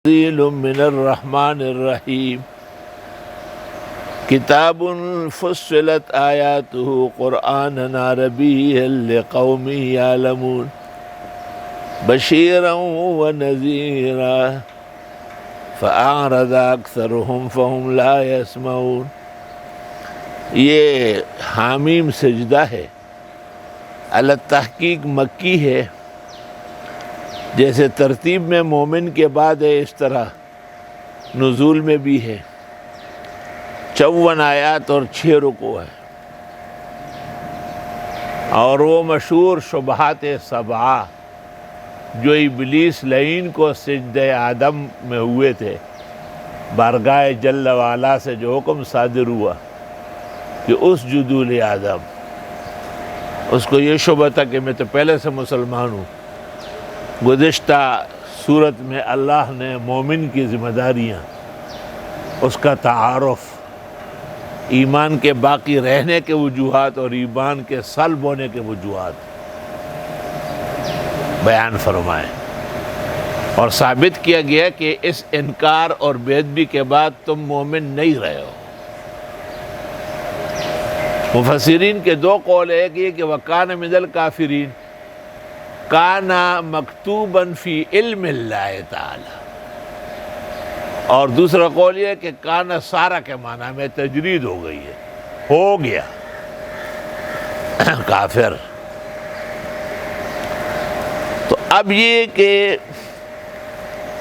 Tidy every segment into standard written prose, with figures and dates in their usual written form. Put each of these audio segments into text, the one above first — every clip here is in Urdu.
تنزیل من الرحمن الرحیم کتاب فصلت آیاتہ قرآنا عربیا لقوم یعلمون بشیرا ونذیرا فأعرض اکثرهم فهم لا يسمعون۔ یہ حامیم سجدہ ہے، علی تحقیق مکی ہے، جیسے ترتیب میں مومن کے بعد ہے اس طرح نزول میں بھی ہے۔ 54 آیات اور 6 رکوع ہے، اور وہ مشہور شبہات 7 جو ابلیس لعین کو سجدہ آدم میں ہوئے تھے، بارگاہ جل وعلا سے جو حکم صادر ہوا کہ اسجدوا لآدم، اس کو یہ شبہ تھا کہ میں تو پہلے سے مسلمان ہوں۔ گزشتہ صورت میں اللہ نے مومن کی ذمہ داریاں، اس کا تعارف، ایمان کے باقی رہنے کے وجوہات اور ایمان کے سلب ہونے کے وجوہات بیان فرمائے، اور ثابت کیا گیا کہ اس انکار اور بے ادبی کے بعد تم مومن نہیں رہے ہو۔ مفسرین کے 2 قول ہے، ایک یہ کہ وَكَانَ مِنَ الْكَافِرِينَ، کانا مکتوباً فی علم اللہ تعالی، اور دوسرا قول یہ کہ کانا سارا کے معنی میں تجرید ہو گئی ہے، ہو گیا کافر۔ تو اب یہ کہ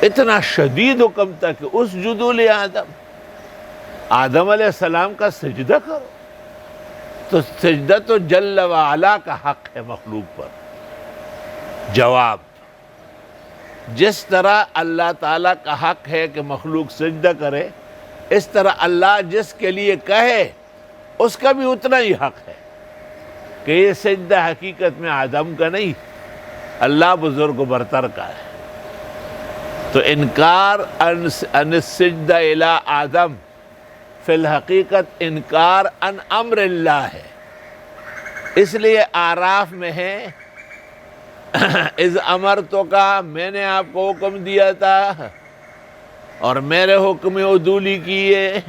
اتنا شدید حکم تھا کہ اسجدوا لآدم، آدم علیہ السلام کا سجدہ کرو، تو سجدہ تو جل وعلا کا حق ہے مخلوق پر۔ جواب، جس طرح اللہ تعالیٰ کا حق ہے کہ مخلوق سجدہ کرے، اس طرح اللہ جس کے لیے کہے اس کا بھی اتنا ہی حق ہے کہ یہ سجدہ حقیقت میں آدم کا نہیں، اللہ بزرگ و برتر کا ہے۔ تو انکار ان السجدہ الی آدم فی الحقیقت انکار ان امر اللہ ہے۔ اس لیے اعراف میں ہے اذ امرتک، میں نے آپ کو حکم دیا تھا اور میرے حکم عدولی کیے۔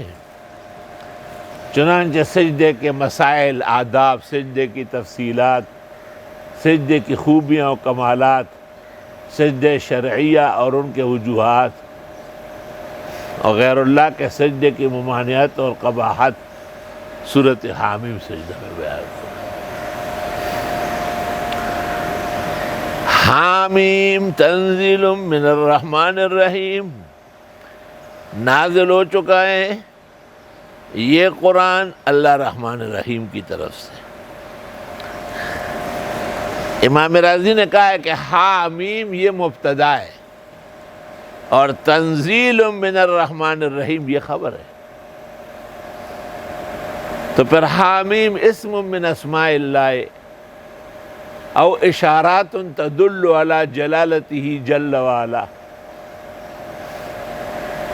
چنانچہ سجدے کے مسائل، آداب، سجدے کی تفصیلات، سجدے کی خوبیاں و کمالات، سجدے شرعیہ اور ان کے وجوہات، اور غیر اللہ کے سجدے کی ممانعت اور قباحت سورۃ حامیم سجدہ میں بیان ہے۔ حامیم تنزیل من الرحمن الرحیم، نازل ہو چکا ہے یہ قرآن اللہ رحمان الرحیم کی طرف سے۔ امام رازی نے کہا ہے کہ حامیم یہ مبتدا ہے اور تنزیل من الرحمن الرحیم یہ خبر ہے۔ تو پھر حامیم اسم من اسماء اللہ او اشارات تدل علی جلالتہ جل وعلا،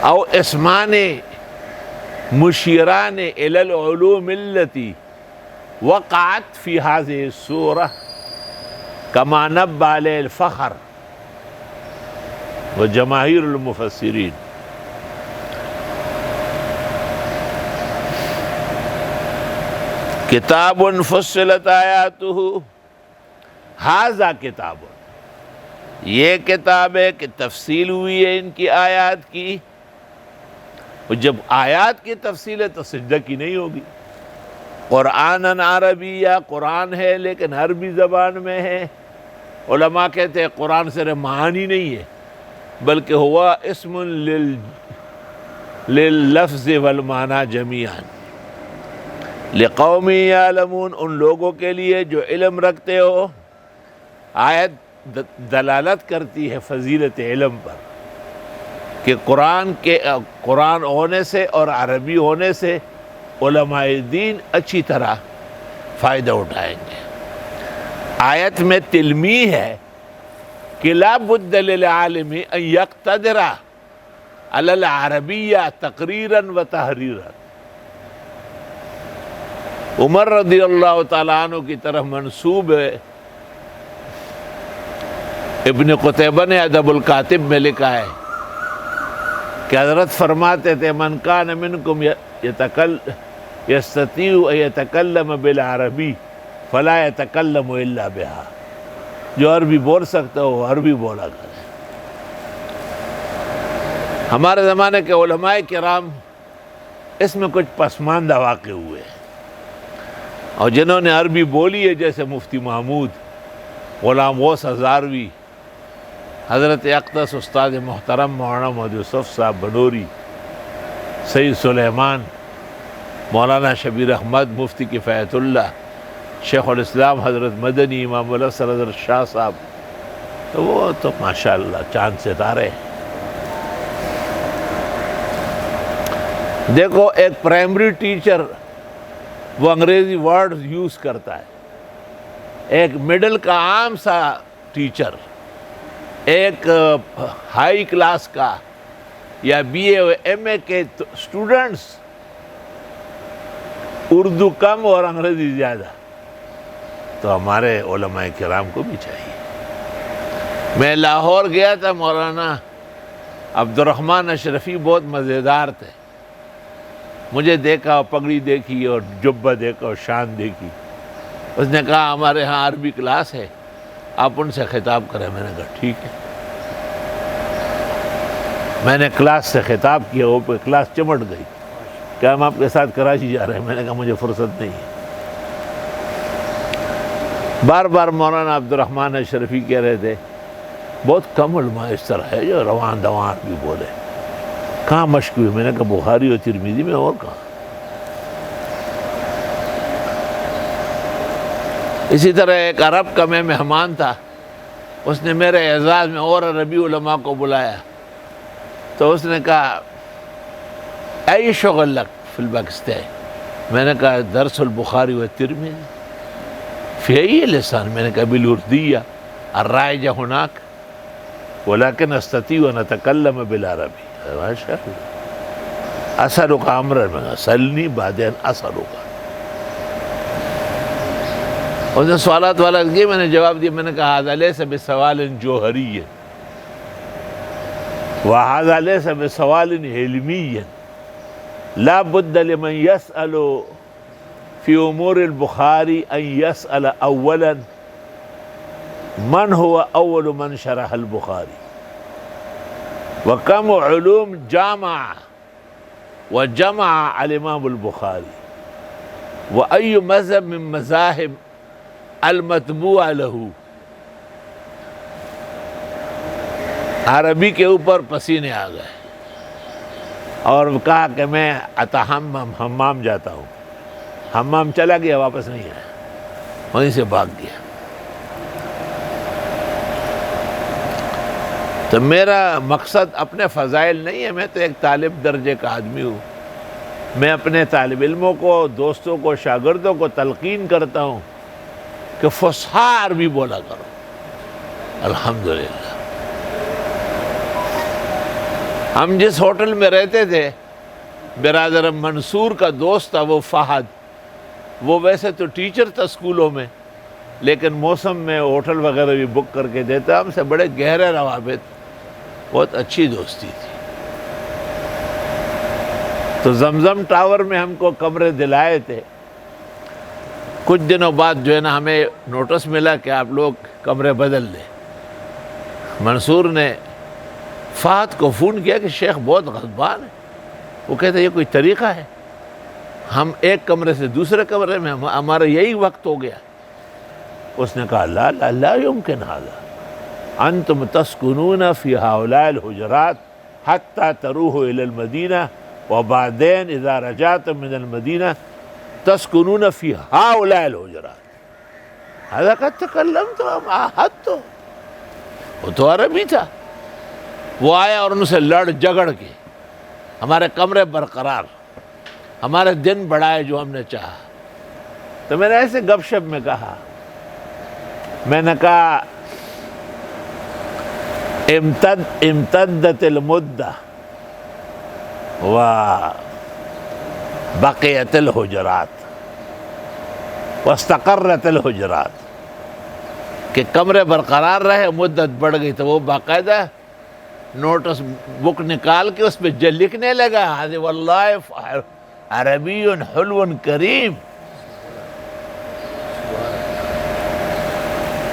او اسمان مشیران الی العلوم التي وقعت فی هذه السورة کما نبہ علیہ الفخر و جماہیر المفسرین۔ کتاب فصلت آیاتہ، ھذا کتاب، یہ کتاب ہے کہ تفصیل ہوئی ہے ان کی آیات کی، اور جب آیات کی تفصیل ہے تو سجدہ کی نہیں ہوگی۔ قرآن عربیہ، قرآن ہے لیکن عربی زبان میں ہے۔ علماء کہتے ہیں قرآن صرف معانی نہیں ہے بلکہ ہوا اسم لللفظ والمعنی جمیعا، لقوم یعلمون، ان لوگوں کے لیے جو علم رکھتے ہو۔ آیت دلالت کرتی ہے فضیلت علم پر کہ قرآن ہونے سے اور عربی ہونے سے علماء دین اچھی طرح فائدہ اٹھائیں گے۔ آیت میں تلمیح ہے کہ لا بد للعالم ان یقتدر علی العربیہ تقریرا و تحریرا۔ عمر رضی اللہ تعالیٰ عنہ کی طرف منسوب ہے، ابن قتیبہ نے ادب الکاتب میں لکھا ہے کہ حضرت فرماتے تھے من کان منکم یستطیع ان یتکلم بالعربی فلا یتکلم الا بہا، جو عربی بول سکتا ہو وہ عربی بولا کرے۔ ہمارے زمانے کے علماء کرام اس میں کچھ پسماندہ واقع ہوئے ہیں، اور جنہوں نے عربی بولی ہے جیسے مفتی محمود، غلام غوث ہزاروی، حضرت اقدس استاد محترم مولانا محمد یوسف صاحب بنوری، سید سلیمان، مولانا شبیر احمد، مفتی کفایت اللہ، شیخ الاسلام حضرت مدنی، امام الحسن حضرت شاہ صاحب، تو وہ تو ماشاءاللہ چاند ستارے ہیں۔ دیکھو ایک پرائمری ٹیچر وہ انگریزی ورڈ یوز کرتا ہے، ایک مڈل کا عام سا ٹیچر، ایک ہائی کلاس کا یا بی اے و ایم اے کے اسٹوڈنٹس اردو کم اور انگریزی زیادہ، تو ہمارے علماء کرام کو بھی چاہیے۔ میں لاہور گیا تھا، مولانا عبد الرحمن اشرفی بہت مزیدار تھے، مجھے دیکھا، پگڑی دیکھی اور جبہ دیکھا اور شان دیکھی، اس نے کہا ہمارے ہاں عربی کلاس ہے، آپ ان سے خطاب کریں۔ میں نے کہا ٹھیک ہے۔ میں نے کلاس سے خطاب کیا، وہ پہ کلاس چمٹ گئی کہ ہم آپ کے ساتھ کراچی جا رہے ہیں۔ میں نے کہا مجھے فرصت نہیں ہے۔ بار بار مولانا عبد الرحمن اشرفی کہہ رہے تھے بہت کم علماء اس طرح ہے جو روان دوان بھی بولے، کہاں مشق ہوئی؟ میں نے کہا بخاری اور ترمذی میں، اور کہاں۔ اسی طرح ایک عرب کا میں مہمان تھا، اس نے میرے اعزاز میں اور عربی علماء کو بلایا، تو اس نے کہا ای شغل لک فی الباکستان؟ میں نے کہا درس البخاری و ترمذی فی ای لسان؟ میں نے کہا بالاردیہ الرائجہ ہناک ولكن استطيع ان اتكلم بالعربی۔ ماشاء اللہ، اسألک امرا، سلنی بعدين اسألک۔ اس نے سوالات والا کیے، میں نے جواب دیا، میں نے کہا هذا ليس بسوال جوہری وهذا ليس بسوال علمی، لا بد لمن يسأل في امور البخاری ان يسأل اولا من هو اول من شرح البخاری وكم علوم جامع وجمع الامام البخاری واي مذهب من مذاهب المتبوع له۔ عربی کے اوپر پسینے آ گئے، اور کہا کہ میں حمام جاتا ہوں۔ حمام چلا گیا، واپس نہیں آیا، وہیں سے بھاگ گیا۔ تو میرا مقصد اپنے فضائل نہیں ہے، میں تو ایک طالب درجے کا آدمی ہوں۔ میں اپنے طالب علموں کو، دوستوں کو، شاگردوں کو تلقین کرتا ہوں کہ فصحا عربی بولا کرو۔ الحمدللہ، ہم جس ہوٹل میں رہتے تھے، برادر منصور کا دوست تھا وہ فہد، وہ ویسے تو ٹیچر تھا اسکولوں میں، لیکن موسم میں ہوٹل وغیرہ بھی بک کر کے دیتا، ہم سے بڑے گہرے روابط، بہت اچھی دوستی تھی۔ تو زمزم ٹاور میں ہم کو کمرے دلائے تھے۔ کچھ دنوں بعد جو ہے نا ہمیں نوٹس ملا کہ آپ لوگ کمرے بدل لیں۔ منصور نے فہد کو فون کیا کہ شیخ بہت غضبان ہے، وہ کہتے یہ کوئی طریقہ ہے؟ ہم ایک کمرے سے دوسرے کمرے میں، ہمارا یہی وقت ہو گیا۔ اس نے کہا لا لا لا يمكن هذا، انتم تسكنون في هؤلاء الحجرات حتى تروحوا الى المدینہ وبعدين اذا رجعتم من المدینہ تسكنون في هؤلاء الحجرات۔ هذا قد تكلمت عاهدت، وہ تو عربی تھا۔ وہ آیا اور ان سے لڑ جگڑ کے ہمارے کمرے برقرار، ہمارے دن بڑھائے جو ہم نے چاہا۔ تو میں نے ایسے گپ شپ میں کہا، میں نے کہا امتدت المدہ و بقیت الحجرات واستقرت الحجرات، کہ کمرے برقرار رہے، مدت بڑھ گئی تو وہ باقاعدہ نوٹس بک نکال کے اس پہ لکھنے لگا حاضر واللہ عربی حلو کریم.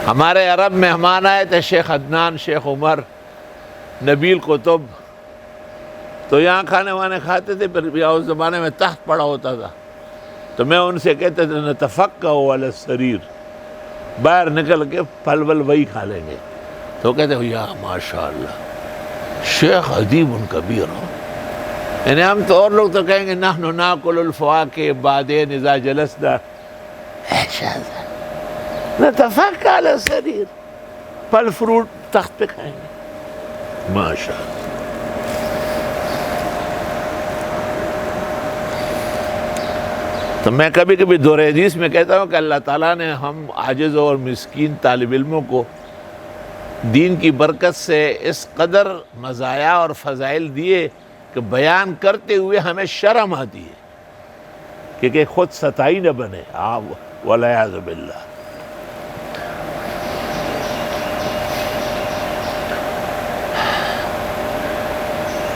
ہمارے عرب مہمان آئے تھے، شیخ عدنان، شیخ عمر، نبیل قطب، تو یہاں کھانے وانے کھاتے تھے. پھر اس زمانے میں تخت پڑا ہوتا تھا، تو میں ان سے کہتے تھے نتفقہ علی السریر، باہر نکل کے پھل ول وہی کھا لیں گے. تو کہتے ہیں یا ماشاء اللہ شیخ ادیب کبیر ہو. یعنی ہم تو اور لوگ تو کہیں گے نحن ناکل الفواکہ بعدین اذا جلسنا، نتفقہ علی السریر، پھل فروٹ تخت پہ کھائیں گے. ماشاء اللہ. تو میں کبھی کبھی دور حدیث میں کہتا ہوں کہ اللہ تعالیٰ نے ہم عاجز اور مسکین طالب علموں کو دین کی برکت سے اس قدر مزایا اور فضائل دیے کہ بیان کرتے ہوئے ہمیں شرم آتی ہے کہ خود ستائی نہ بنے. والعیاذ باللہ.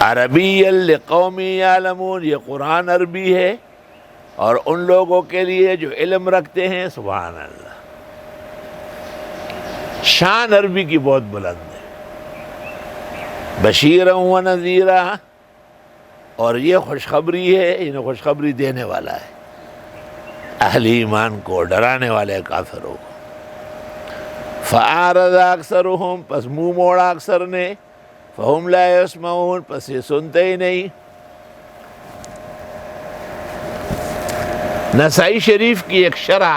عربی لقوم یعلمون، یہ قرآن عربی ہے اور ان لوگوں کے لیے جو علم رکھتے ہیں. سبحان اللہ. شان عربی کی بہت بلند ہے. بشیرا و نذیرا، اور یہ خوشخبری ہے، انہیں خوشخبری دینے والا ہے اہل ایمان کو، ڈرانے والے کافروں کو. فَأَعْرَضَ أَكْثَرُهُمْ، پس منہ موڑا اکثر نے. فَهُمْ لَا يَسْمَعُونَ، پس یہ سنتے ہی نہیں. نسائی شریف کی ایک شرح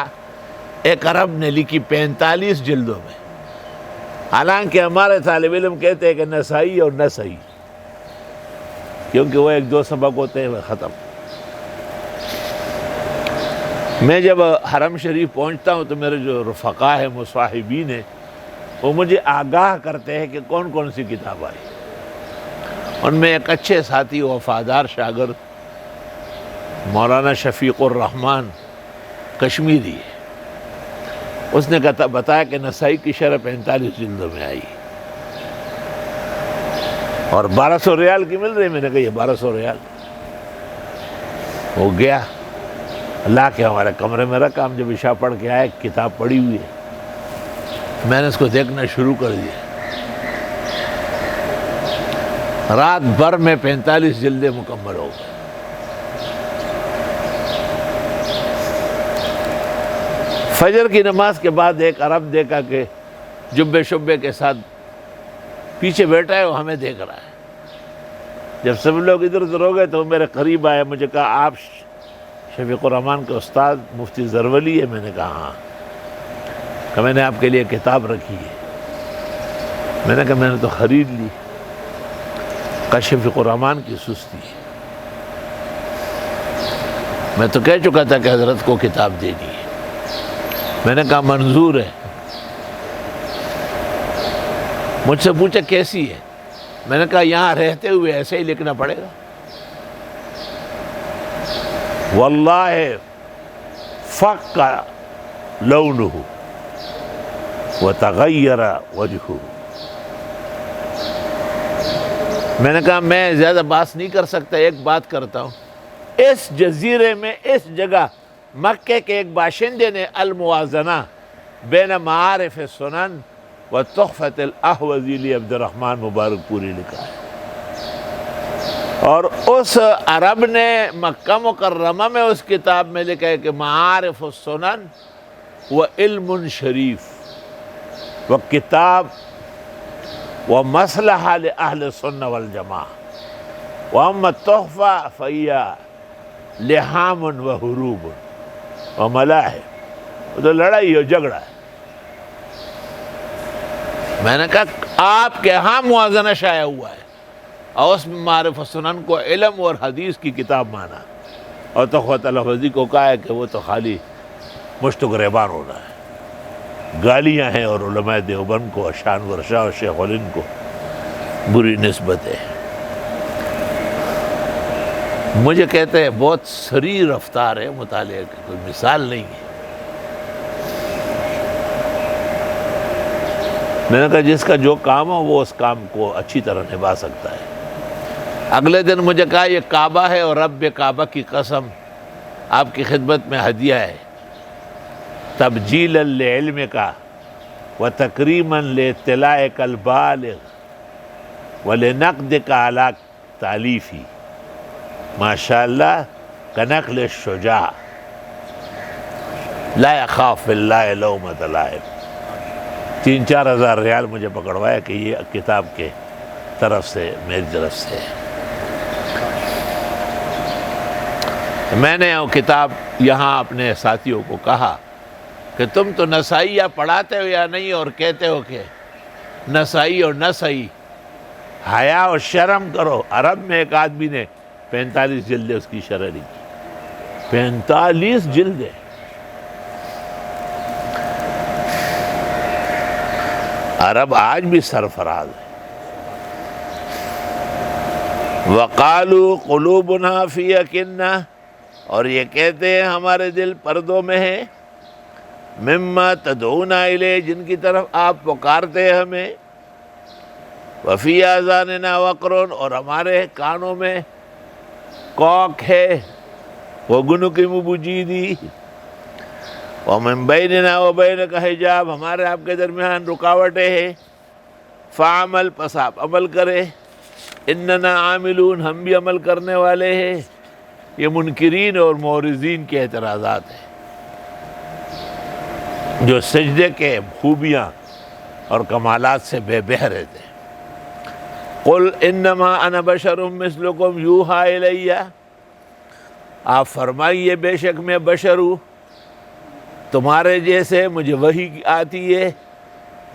ایک عرب نے لکھی 45 جلدوں میں. حالانکہ ہمارے طالب علم کہتے ہیں کہ نسائی اور نسائی، کیونکہ وہ ایک دو سبق ہوتے ہیں وہ ختم. میں جب حرم شریف پہنچتا ہوں تو میرے جو رفقا ہیں، مصاحبین ہیں، وہ مجھے آگاہ کرتے ہیں کہ کون کون سی کتاب آئی. ان میں ایک اچھے ساتھی وفادار شاگرد مولانا شفیق الرحمن کشمیری ہے. اس نے بتایا کہ نسائی کی شرح 45 جلدوں میں آئی اور 1200 ریال کی مل رہی. میں نے کہا یہ 1200 ریال. وہ گیا لا کے ہمارے کمرے میں رکھا. ہم جب عشاء پڑھ کے آئے کتاب پڑھی ہوئی ہے. میں نے اس کو دیکھنا شروع کر دیا. رات بھر میں 45 جلدیں مکمل ہو گئے. فجر کی نماز کے بعد ایک عرب دیکھا کہ جبے شبے کے ساتھ پیچھے بیٹھا ہے، وہ ہمیں دیکھ رہا ہے. جب سب لوگ ادھر ادھر ہو گئے تو وہ میرے قریب آئے. مجھے کہا آپ شفیق الرحمن کے استاد مفتی زرولی ہے؟ میں نے کہا ہاں. کہ میں نے آپ کے لیے کتاب رکھی ہے. میں نے کہا میں نے تو خرید لی. کہ شفیق الرحمن کی سستی ہے. میں تو کہہ چکا تھا کہ حضرت کو کتاب دینی ہے. میں نے کہا منظور ہے. مجھ سے پوچھا کیسی ہے؟ میں نے کہا یہاں رہتے ہوئے ایسے ہی لکھنا پڑے گا. واللہ فق لونہ وتغیر وجہہ. میں نے کہا میں زیادہ بات نہیں کر سکتا، ایک بات کرتا ہوں. اس جزیرے میں اس جگہ مکے کے ایک باشندے نے الموازنہ بین معارف سنن و تحفۃ الاحوذی لی عبد الرحمن مبارک پوری لکھا ہے. اور اس عرب نے مکہ مکرمہ میں اس کتاب میں لکھا ہے کہ معارف السنن و علم شریف و کتاب و مصلحہ لأہل السنہ والجماعہ و اما التحفہ فہی لحام و حروب و ملاحم. وہ تو لڑائی اور جھگڑا ہے. میں نے کہا آپ کے ہاں موازنہ شائع ہوا ہے اور اس میں معارف السنن کو علم اور حدیث کی کتاب مانا اور تحفۃ الاحوذی کو کہا ہے کہ وہ تو خالی مشت و گریبان ہونا ہے. گالیاں ہیں اور علماء دیوبند کو شان ورشا اور شیخ الہند کو بری نسبت ہے. مجھے کہتے ہیں بہت سری رفتار ہے مطالعے کی، کوئی مثال نہیں ہے. میں نے کہا جس کا جو کام ہو وہ اس کام کو اچھی طرح نبھا سکتا ہے۔ اگلے دن مجھے کہا یہ کعبہ ہے اور رب کعبہ کی قسم آپ کی خدمت میں ہدیہ ہے، تبجیلا لعلم کا وتکریما لاطلاعک البالغ ولنقدک علی تالیفی ماشاء اللہ کنقل الشجاع لا یخاف فی اللہ لومۃ لائم۔ 3-4 ہزار ریال مجھے پکڑوایا کہ یہ کتاب کے طرف سے میری طرف سے۔ میں نے وہ کتاب یہاں اپنے ساتھیوں کو کہا کہ تم تو نسائی یا پڑھاتے ہو یا نہیں، اور کہتے ہو کہ نسائی اور نہ صحیح، حیا اور شرم کرو۔ عرب میں ایک آدمی نے 45 جلدیں اس کی شرح لکھی، 45 جلدیں۔ عرب آج بھی سرفراز ہے۔ وَقَالُوا قُلُوبُنَا فِي أَكِنَّةٍ، اور یہ کہتے ہیں ہمارے دل پردوں میں ہے، مِمَّا تَدْعُونَا إِلَيْهِ، جن کی طرف آپ پکارتے ہیں ہمیں، وَفِي آذَانِنَا وَقْرٌ، اور ہمارے کانوں میں کوک ہے، وَغُنُقِمُ بُجِيدِي، وَمِن بَيْنِنَا وَبَيْنَكَ حِجَاب، ہمارے آپ کے درمیان رکاوٹیں ہیں، فَعَمَل، پس آپ عمل کرے، اِنَّنَا عَامِلُونَ، ہم بھی عمل کرنے والے ہیں۔ یہ منکرین اور معرضین کے اعتراضات ہیں جو سجدے کے خوبیاں اور کمالات سے بے بہرے تھے۔ قُلْ إِنَّمَا أَنَا بَشَرٌ مِثْلُكُمْ يُوحَىٰ إِلَيَّ، آپ فرمائیے بے شک میں بشر ہوں تمہارے جیسے، مجھے وحی آتی ہے۔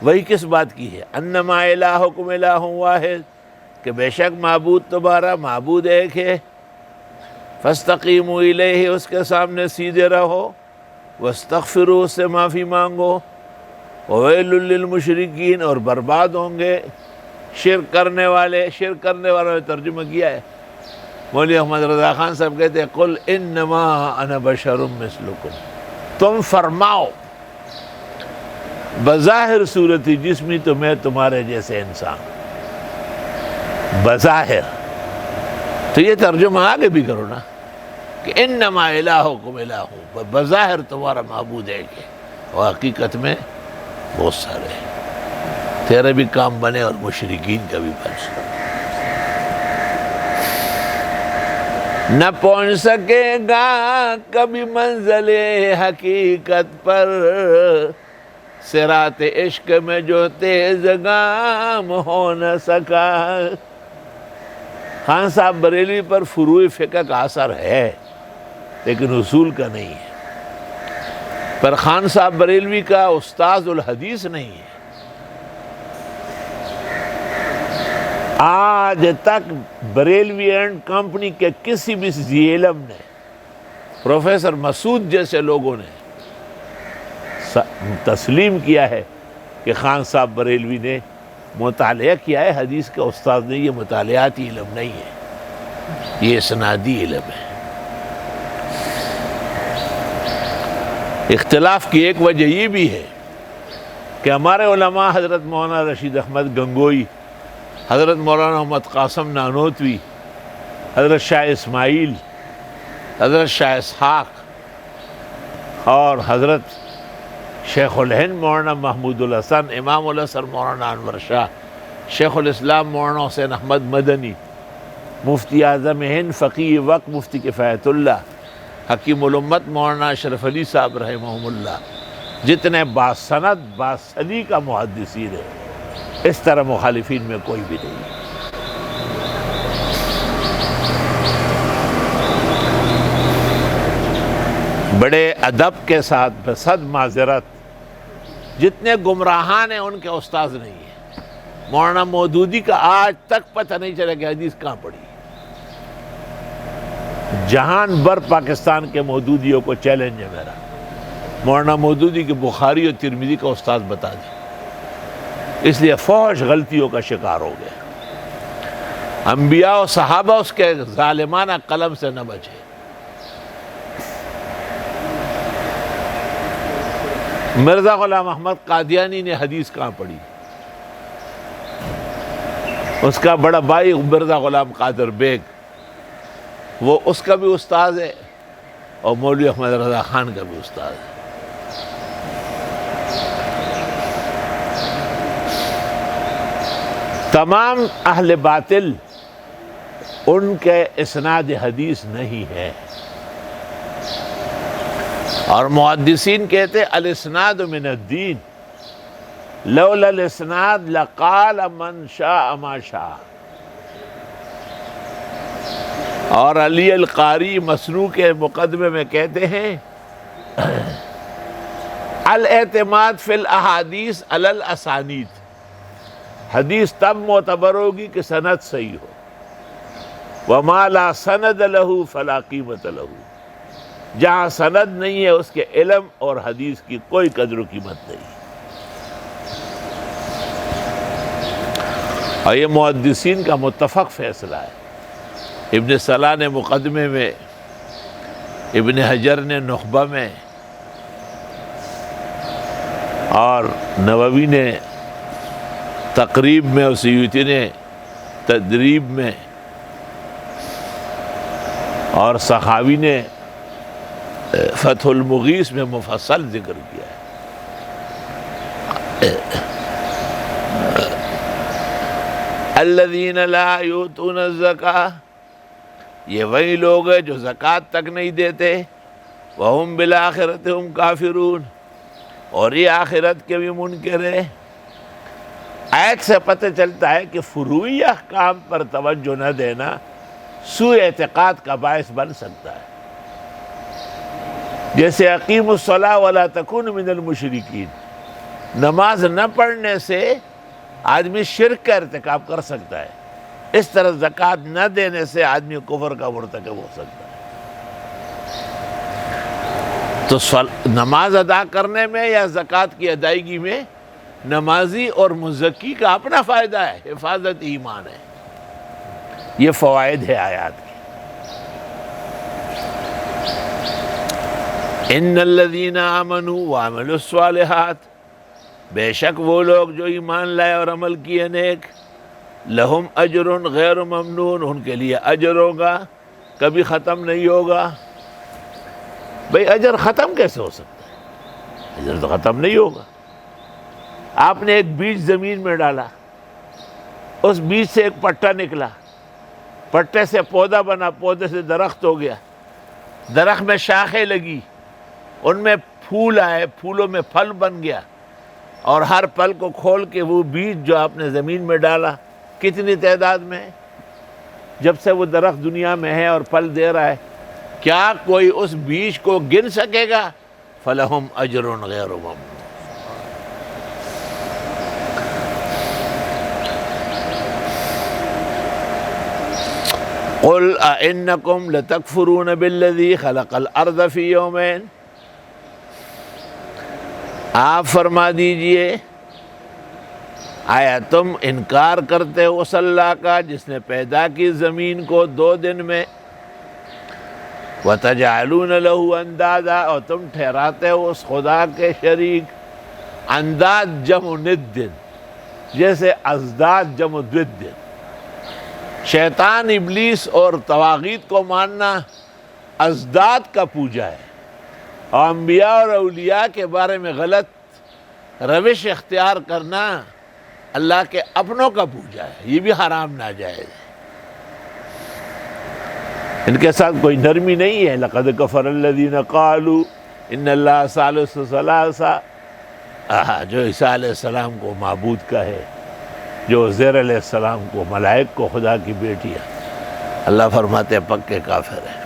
وحی کس بات کی ہے؟ انما الہکم الہ واحد، کہ بے شک معبود تمہارا معبود ایک ہے۔ فاستقیموا الیہ، اس کے سامنے سیدھے رہو، واستغفروا، اس سے معافی مانگو، وویل للمشرکین، اور برباد ہوں گے شرک کرنے والے۔ شرک کرنے والوں نے ترجمہ کیا ہے، مولوی احمد رضا خان صاحب کہتے ہیں قل انما انا بشر مثلکم، تم فرماؤ بظاہر صورت جسمی تو میں تمہارے جیسے انسان، بظاہر۔ تو یہ ترجمہ آگے بھی کرو نا کہ انما الہکم الہ، بظاہر تمہارا معبود ہے کہ، اور حقیقت میں بہت سارے ہیں۔ تیرا بھی کام بنے اور مشرکین کا بھی بنے۔ نہ پہنچ سکے گا کبھی منزل حقیقت پر، صراط عشق میں جو تیز گام ہو نہ سکا۔ خان صاحب بریلوی پر فروع فقہ کا اثر ہے لیکن اصول کا نہیں ہے، پر خان صاحب بریلوی کا استاذ الحدیث نہیں ہے۔ آج تک بریلوی اینڈ کمپنی کے کسی بھی ذی علم نے، پروفیسر مسعود جیسے لوگوں نے تسلیم کیا ہے کہ خان صاحب بریلوی نے مطالعہ کیا ہے حدیث کا، استاد نے، یہ مطالعاتی علم نہیں ہے، یہ اسنادی علم ہے۔ اختلاف کی ایک وجہ یہ بھی ہے کہ ہمارے علماء حضرت مولانا رشید احمد گنگوئی، حضرت مولانا محمد قاسم نانوتوی، حضرت شاہ اسماعیل، حضرت شاہ اسحاق، اور حضرت شیخ الہند مولانا محمود الحسن، امام الحسن مولانا انور شاہ، شیخ الاسلام مولانا حسین احمد مدنی، مفتی اعظم ہند فقیہ وقت مفتی کفایت اللہ، حکیم الامت مولانا اشرف علی صاحب رحمہم اللہ، جتنے باسند باصدی کا محدثین ہے، اس طرح مخالفین میں کوئی بھی نہیں۔ بڑے ادب کے ساتھ بصد معذرت، جتنے گمراہان ہیں ان کے استاذ نہیں ہیں۔ مولانا مودودی کا آج تک پتہ نہیں چلا کہ حدیث کہاں پڑھی۔ جہان بھر پاکستان کے مودودیوں کو چیلنج ہے میرا، مولانا مودودی کے بخاری اور ترمذی کا استاذ بتا دیں، اس لیے فحش غلطیوں کا شکار ہو گیا۔ انبیاء و صحابہ اس کے ظالمانہ قلم سے نہ بچے۔ مرزا غلام احمد قادیانی نے حدیث کہاں پڑھی؟ اس کا بڑا بھائی مرزا غلام قادر بیگ، وہ اس کا بھی استاد ہے، اور مولوی احمد رضا خان کا بھی استاد ہے۔ تمام اہل باطل ان کے اسناد حدیث نہیں ہے، اور محدثین کہتے الاسناد من الدین، لولا الاسناد لقال من شاء ما شاء۔ اور علی القاری مصنوع کے مقدمے میں کہتے ہیں الاعتماد فی الاحادیث علی الاسانید، حدیث تب معتبر ہوگی کہ سند صحیح ہو، وما لا سند له فلا قیمت له، جہاں سند نہیں ہے اس کے علم اور حدیث کی کوئی قدر و قیمت نہیں۔ اور یہ محدثین کا متفق فیصلہ ہے۔ ابن صلاح نے مقدمے میں، ابن حجر نے نخبہ میں، اور نووی نے تقریب میں، اور سیوطی نے تدریب میں، اور سخاوی نے فتح المغیث میں مفصل ذکر کیا ہے۔ الذین لا یؤتون الزکاۃ، یہ وہی لوگ ہیں جو زکوٰۃ تک نہیں دیتے، وہم بالآخرۃ ہم کافرون، اور یہ آخرت کے بھی منکر ہے۔ آیت سے پتہ چلتا ہے کہ فروعی احکام پر توجہ نہ دینا سوء اعتقاد کا باعث بن سکتا ہے، جیسے اقیم الصلاۃ ولا تکونوا من المشرکین، نماز نہ پڑھنے سے آدمی شرک کا ارتکاب کر سکتا ہے، اس طرح زکوٰۃ نہ دینے سے آدمی کفر کا مرتکب ہو سکتا ہے۔ تو نماز ادا کرنے میں یا زکوٰۃ کی ادائیگی میں نمازی اور مزکی کا اپنا فائدہ ہے، حفاظت ایمان ہے۔ یہ فوائد ہے آیات کی۔ ان الذین آمنوا وعملوا الصالحات، بے شک وہ لوگ جو ایمان لائے اور عمل کیے نیک، لہم اجر غیر ممنون، ان کے لیے اجر ہوگا، کبھی ختم نہیں ہوگا۔ بھئی اجر ختم کیسے ہو سکتا ہے؟ اجر تو ختم نہیں ہوگا۔ آپ نے ایک بیج زمین میں ڈالا، اس بیج سے ایک پٹا نکلا، پٹے سے پودا بنا، پودے سے درخت ہو گیا، درخت میں شاخیں لگی، ان میں پھول آئے، پھولوں میں پھل بن گیا، اور ہر پھل کو کھول کے وہ بیج جو آپ نے زمین میں ڈالا کتنی تعداد میں ہے؟ جب سے وہ درخت دنیا میں ہے اور پھل دے رہا ہے، کیا کوئی اس بیج کو گن سکے گا؟ فَلَهُمْ أَجْرٌ غَيْرُ مَمْنُونٍ۔ قُلْ أَإِنَّكُمْ لَتَكْفُرُونَ بِالَّذِي خَلَقَ الْأَرْضَ فِي يَوْمَيْنِ، آپ فرما دیجئے آیا تم انکار کرتے ہو اس اللہ کا جس نے پیدا کی زمین کو 2 دن میں، وَتَجْعَلُونَ لَهُ أَنْدَادًا، اور تم ٹھہراتے ہو اس خدا کے شریک۔ انداد جمع ند، جیسے ازداد جمع ضد۔ شیطان، ابلیس اور طواغیت کو ماننا ازداد کا پوجا ہے، اور انبیاء اور اولیاء کے بارے میں غلط روش اختیار کرنا اللہ کے اپنوں کا پوجا ہے، یہ بھی حرام ناجائز ہے۔ ان کے ساتھ کوئی نرمی نہیں ہے۔ لَقَدْ كَفَرَ الَّذِينَ قَالُوا إِنَّ اللَّهَ ثَالِثُ ثَلَاثَةٍ، جو عیسیٰ علیہ السلام کو معبود کہے، جو عزیر علیہ السلام کو ملائک کو خدا کی بیٹی ہے، اللہ فرماتے ہیں پکے کافر ہیں۔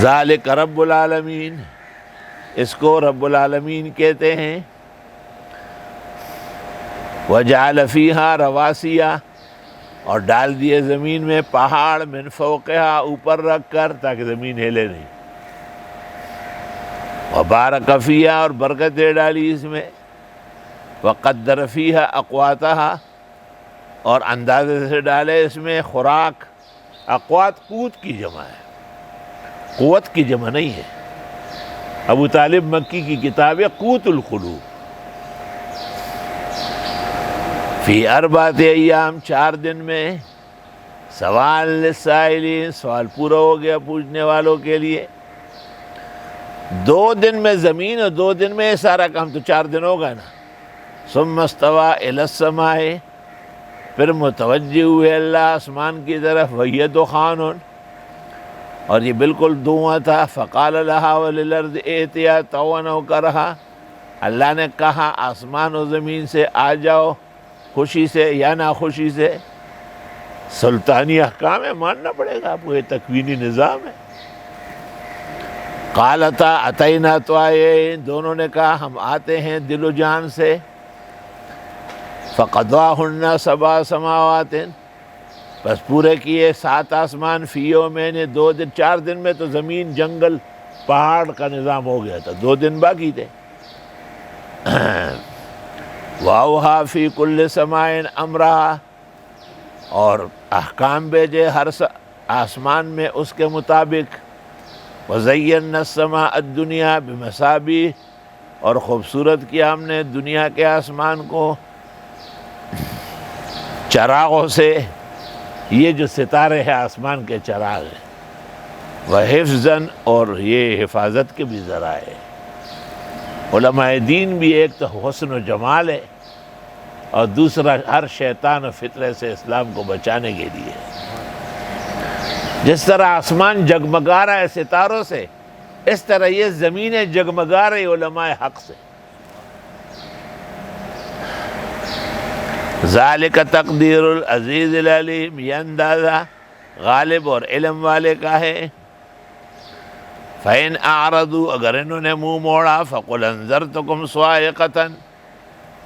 ذالک رب العالمین، اس کو رب العالمین کہتے ہیں۔ وجعل فیہا رواسیا، اور ڈال دیے زمین میں پہاڑ، من فوقہا، اوپر رکھ کر تاکہ زمین ہلے نہیں، وبارک فیہا، اور برکتیں ڈالی اس میں، وقدر فیہا اقواتہا، اور اندازے سے ڈالے اس میں خوراک۔ اقوات قوت کی جمع ہے، قوت کی جمع نہیں ہے۔ ابو طالب مکی کی کتاب ہے قوت القلوب۔ فی اربعۃ ایام 4 دن میں، سوال للسائلین سوال پورا ہو گیا پوچھنے والوں کے لیے، 2 دن میں زمین اور 2 دن میں یہ سارا کام، تو 4 دن ہوگا نا۔ ثم استوى الی السماء، پھر متوجہ ہوئے اللہ آسمان کی طرف، وہی دخان، اور یہ بالکل دھواں تھا، فقال لها وللارض ائتیا طوعا او کرہا، اللہ نے کہا آسمان و زمین سے آ جاؤ خوشی سے یا ناخوشی سے۔ سلطانی احکام ہے، ماننا پڑے گا آپ کو، یہ تکوینی نظام ہے۔ قالتا اتینا طائعین، دونوں نے کہا ہم آتے ہیں دل و جان سے۔ فقضاہن 7 سماوات، بس پورے کیے 7 آسمان، فی یومین 2 دن، 4 دن میں تو زمین جنگل پہاڑ کا نظام ہو گیا تھا، 2 دن باقی تھے۔ وَأَوْحَىٰ فِي كُلِّ سَمَاءٍ أَمْرَهَا، اور احکام بھیجے ہر آسمان میں اس کے مطابق۔ وَزَيَّنَّا السَّمَاءَ الدُّنْيَا بِمَصَابِيحَ، اور خوبصورت کیا ہم نے دنیا کے آسمان کو چراغوں سے، یہ جو ستارے ہیں آسمان کے چراغ ہیں، وَحِفْظًا، اور یہ حفاظت کے بھی ذرائع۔ علماء دین بھی ایک تو حسن و جمال ہے، اور دوسرا ہر شیطان و فطرے سے اسلام کو بچانے کے لیے۔ جس طرح آسمان جگمگا رہا ہے ستاروں سے، اس طرح یہ زمینیں جگمگا رہی علماء حق سے۔ ذالک تقدیر العزیز العلیم، یہ اندازہ غالب اور علم والے کا ہے۔ فَإِنْ أَعْرَضُوا، اگر انہوں نے منہ موڑا، فَقُلْ أَنذَرْتُكُمْ صَاعِقَةً،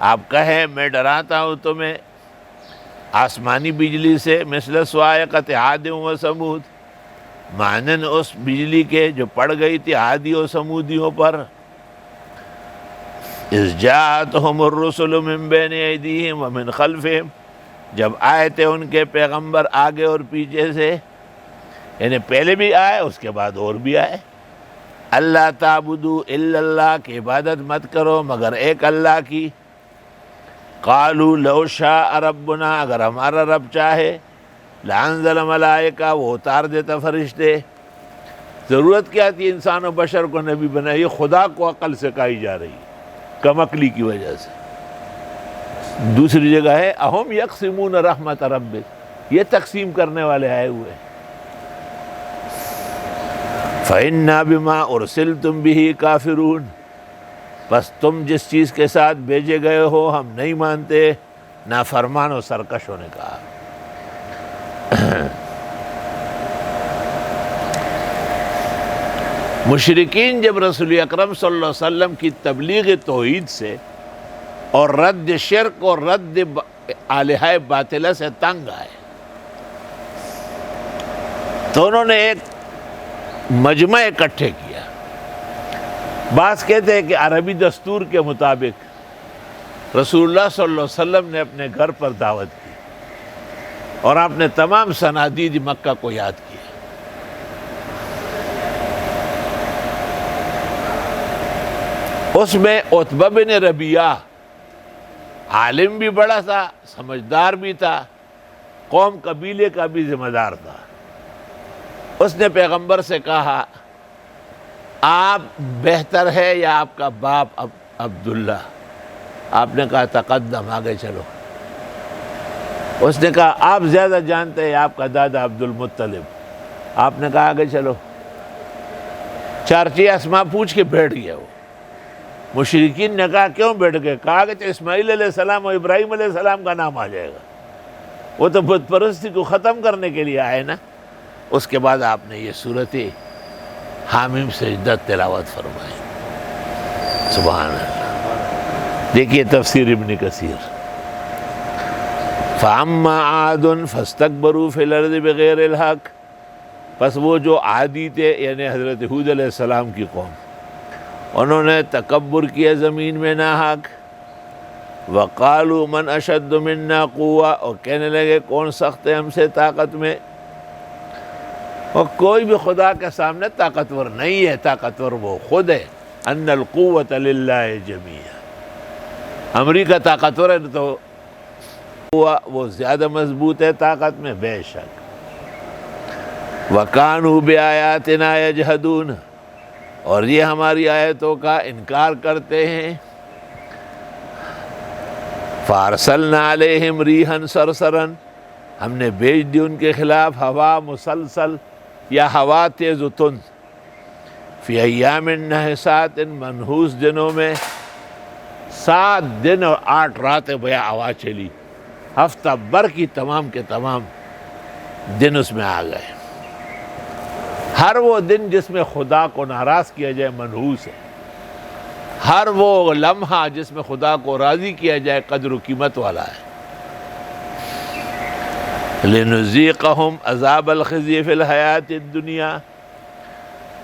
آپ کہیں میں ڈراتا ہوں تمہیں آسمانی بجلی سے، مثل صاعقۃ عاد و ثمود، مانند اس بجلی کے جو پڑ گئی تھی عادی و سمودیوں پر۔ اذ جاءتهم الرسل من بین ایدیہم ومن خلفہم، جب آئے تھے ان کے پیغمبر آگے اور پیچھے سے، یعنی پہلے بھی آئے اس کے بعد اور بھی آئے۔ اللہ تعبدوا الا اللہ، کی عبادت مت کرو مگر ایک اللہ کی۔ قالوا لو شاء ربنا، اگر ہمارا رب چاہے، لانزل ملائکہ، وہ اتار دیتا فرشتے۔ ضرورت کیا تھی انسان و بشر کو نبی بنائے؟ یہ خدا کو عقل سکھائی جا رہی ہے کم عقلی کی وجہ سے۔ دوسری جگہ ہے اہم یقسمون رحمت ربک، یہ تقسیم کرنے والے آئے ہوئے ہیں۔ فَإِنَّا بِمَا أُرْسِلْتُمْ بِهِ كَافِرُونَ، بس تم جس چیز کے ساتھ بھیجے گئے ہو ہم نہیں مانتے، نافرمان و سرکشوں نے کہا۔ مشرکین جب رسول اکرم صلی اللہ علیہ وسلم کی تبلیغ توحید سے اور رد شرک اور رد آلہہ باطلہ سے تنگ آئے، تو انہوں نے ایک مجمع اکٹھے کیا۔ بعض کہتے ہیں کہ عربی دستور کے مطابق رسول اللہ صلی اللہ علیہ وسلم نے اپنے گھر پر دعوت کی اور آپ نے تمام صنادید مکہ کو یاد کیا۔ اس میں عتبہ بن ربیعہ عالم بھی بڑا تھا، سمجھدار بھی تھا، قوم قبیلے کا بھی ذمہ دار تھا۔ اس نے پیغمبر سے کہا آپ بہتر ہے یا آپ کا باپ عبداللہ؟ آپ نے کہا تقدم، آگے چلو۔ اس نے کہا آپ زیادہ جانتے ہیں آپ کا دادا عبد المطلب؟ آپ نے کہا آگے چلو۔ چارچی اسماء پوچھ کے بیٹھ گیا وہ۔ مشرکین نے کہا کیوں بیٹھ گئے؟ کہا کہ اسماعیل علیہ السلام اور ابراہیم علیہ السلام کا نام آ جائے گا، وہ تو بت پرستی کو ختم کرنے کے لیے آئے نا۔ اس کے بعد آپ نے یہ صورت حامیم سجدہ تلاوت فرمائی۔ سبحان اللہ۔ دیکھیے تفسیر ابن کثیر۔ فَأَمَّا عَادٌ فَاسْتَكْبَرُوا فِي الْأَرْضِ بِغَيْرِ الْحَقِّ، پس وہ جو عادی تھے یعنی حضرت ہود علیہ السلام کی قوم، انہوں نے تکبر کیا زمین میں ناحق۔ وَقَالُوا مَنْ أَشَدُّ مِنَّا قُوَّةً، اور کہنے لگے کون سخت ہے ہم سے طاقت میں۔ اور کوئی بھی خدا کے سامنے طاقتور نہیں ہے، طاقتور وہ خود ہے۔ ان القوة للہ جمیعا، امریکہ طاقتور ہے تو ہوا وہ زیادہ مضبوط ہے طاقت میں، بے شک۔ وَكَانُوا بِآيَاتِنَا يَجْحَدُونَ، اور یہ ہماری آیتوں کا انکار کرتے ہیں۔ فَأَرْسَلْنَا عَلَيْهِمْ رِيحًا صَرْصَرًا، ہم نے بھیج دی ان کے خلاف ہوا مسلسل یا ہوا تیز و تند، فی ایام نحسات، منحوس دنوں میں، 7 دن اور 8 راتیں بیا ہوا چلی، ہفتہ بھر کی تمام کے تمام دن اس میں آ گئے۔ ہر وہ دن جس میں خدا کو ناراض کیا جائے منحوس ہے، ہر وہ لمحہ جس میں خدا کو راضی کیا جائے قدر و قیمت والا ہے۔ لِنُذِيقَهُمْ عَذَابَ الْخِزْيِ فِي الْحَيَاةِ الدُّنْيَا،